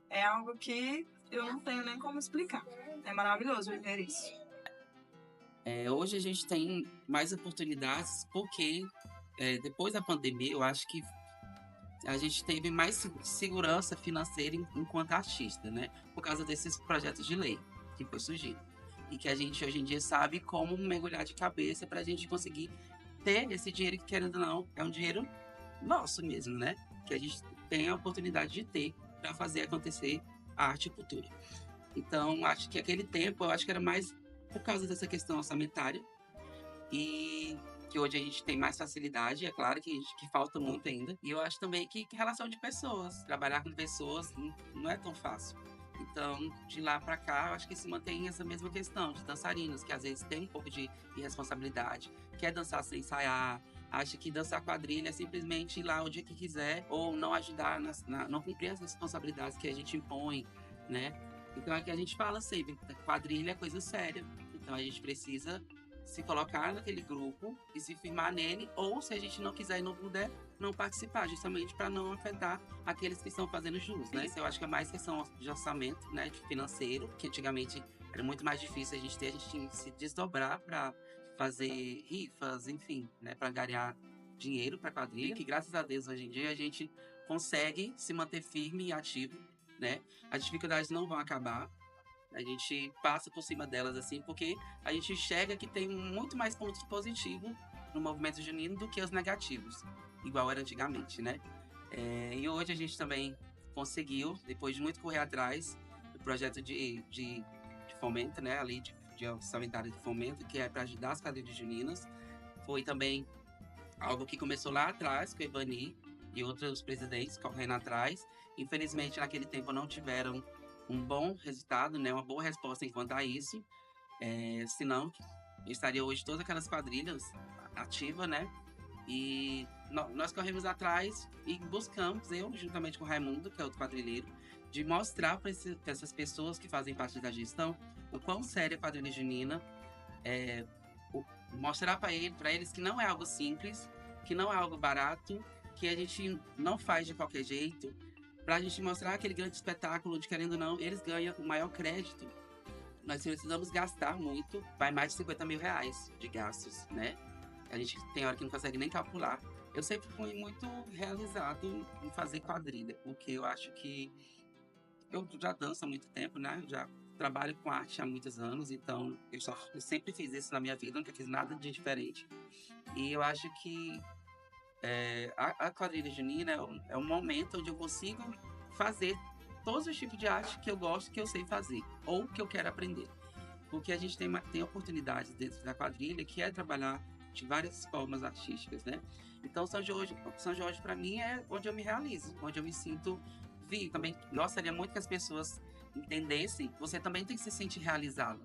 é algo que eu não tenho nem como explicar. É maravilhoso viver isso. Hoje a gente tem mais oportunidades porque depois da pandemia eu acho que a gente teve mais segurança financeira enquanto artista, né? Por causa desses projetos de lei que foi surgindo. E que a gente hoje em dia sabe como mergulhar de cabeça para a gente conseguir ter esse dinheiro que, querendo ou não, é um dinheiro nosso mesmo, né? Que a gente tem a oportunidade de ter para fazer acontecer a arte e cultura. Então, acho que aquele tempo, eu acho que era mais por causa dessa questão orçamentária e que hoje a gente tem mais facilidade, é claro que falta muito ainda. E eu acho também que relação de pessoas, trabalhar com pessoas não é tão fácil. Então, de lá para cá, eu acho que se mantém essa mesma questão de dançarinos, que às vezes tem um pouco de irresponsabilidade, quer dançar sem ensaiar, acha que dançar quadrilha é simplesmente ir lá o dia que quiser, ou não ajudar, não cumprir as responsabilidades que a gente impõe, né? Então, é que a gente fala sempre, quadrilha é coisa séria. Então, a gente precisa se colocar naquele grupo e se firmar nele, ou se a gente não quiser e não puder, não participar, justamente para não afetar aqueles que estão fazendo jus, né? Isso eu acho que é mais questão de orçamento, né, de financeiro, que antigamente era muito mais difícil a gente tinha que se desdobrar para fazer rifas, enfim, né, para ganhar dinheiro para quadrilha, que graças a Deus hoje em dia a gente consegue se manter firme e ativo, né? As dificuldades não vão acabar. A gente passa por cima delas, assim, porque a gente enxerga que tem muito mais pontos positivos no movimento junino do que os negativos, igual era antigamente, né? E hoje a gente também conseguiu, depois de muito correr atrás, do projeto de fomento, né? Ali de orçamentário de fomento, que é para ajudar as quadrilhas juninas. Foi também algo que começou lá atrás, com o Evani e outros presidentes correndo atrás. Infelizmente, naquele tempo não tiveram um bom resultado, né? Uma boa resposta enquanto a isso. Senão, estaria hoje todas aquelas quadrilhas ativas, né? E nós corremos atrás e buscamos, eu juntamente com o Raimundo, que é outro quadrilheiro, de mostrar para essas pessoas que fazem parte da gestão o quão séria a quadrilha junina, mostrar para eles que não é algo simples, que não é algo barato, que a gente não faz de qualquer jeito, para a gente mostrar aquele grande espetáculo onde, querendo ou não, eles ganham o maior crédito. Nós precisamos gastar muito, vai mais de 50 mil reais de gastos, né? A gente tem hora que não consegue nem calcular. Eu sempre fui muito realizado em fazer quadrilha, porque eu acho que eu já danço há muito tempo, né? Já trabalho com arte há muitos anos, então eu sempre fiz isso na minha vida, nunca fiz nada de diferente. E eu acho que a quadrilha junina é um momento onde eu consigo fazer todos os tipos de arte que eu gosto, que eu sei fazer, ou que eu quero aprender. Porque a gente tem oportunidades dentro da quadrilha, que é trabalhar de várias formas artísticas, né? Então, São Jorge para mim, é onde eu me realizo, onde eu me sinto vivo. Também gostaria muito que as pessoas entendessem que você também tem que se sentir realizado.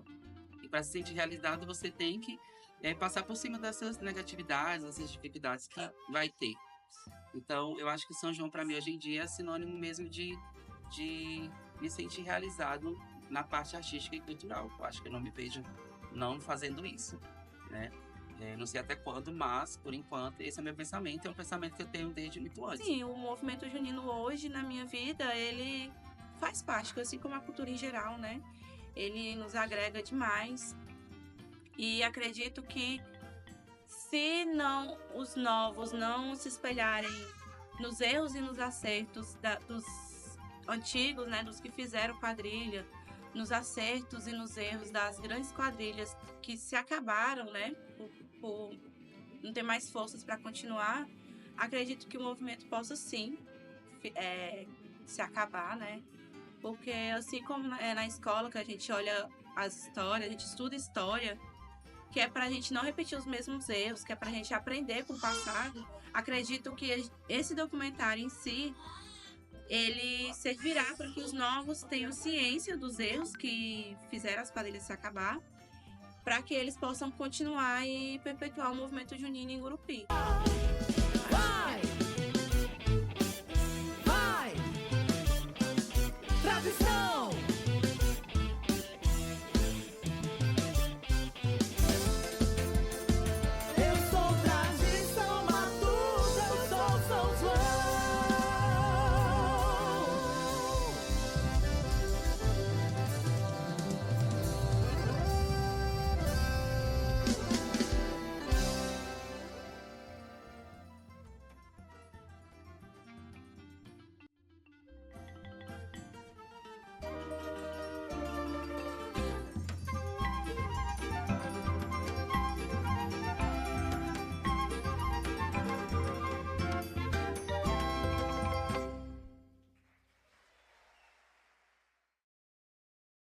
E para se sentir realizado, você tem que passar por cima dessas negatividades, dessas dificuldades que vai ter. Então, eu acho que São João, para mim, hoje em dia, é sinônimo mesmo de de me sentir realizado na parte artística e cultural. Eu acho que eu não me vejo não fazendo isso, né? Não sei até quando, mas, por enquanto, esse é meu pensamento. É um pensamento que eu tenho desde muito antes. Sim, o movimento junino hoje, na minha vida, ele faz parte, assim como a cultura em geral, né? Ele nos agrega demais. E acredito que se não os novos não se espelharem nos erros e nos acertos dos antigos, né? Dos que fizeram quadrilha, nos acertos e nos erros das grandes quadrilhas que se acabaram, né? Por não ter mais forças para continuar, acredito que o movimento possa sim se acabar, né? Porque assim como na escola que a gente olha as histórias, a gente estuda história, que é para a gente não repetir os mesmos erros, que é para a gente aprender com o passado, acredito que esse documentário em si, ele servirá para que os novos tenham ciência dos erros que fizeram as quadrilhas se acabar, para que eles possam continuar e perpetuar o movimento junino em Gurupi.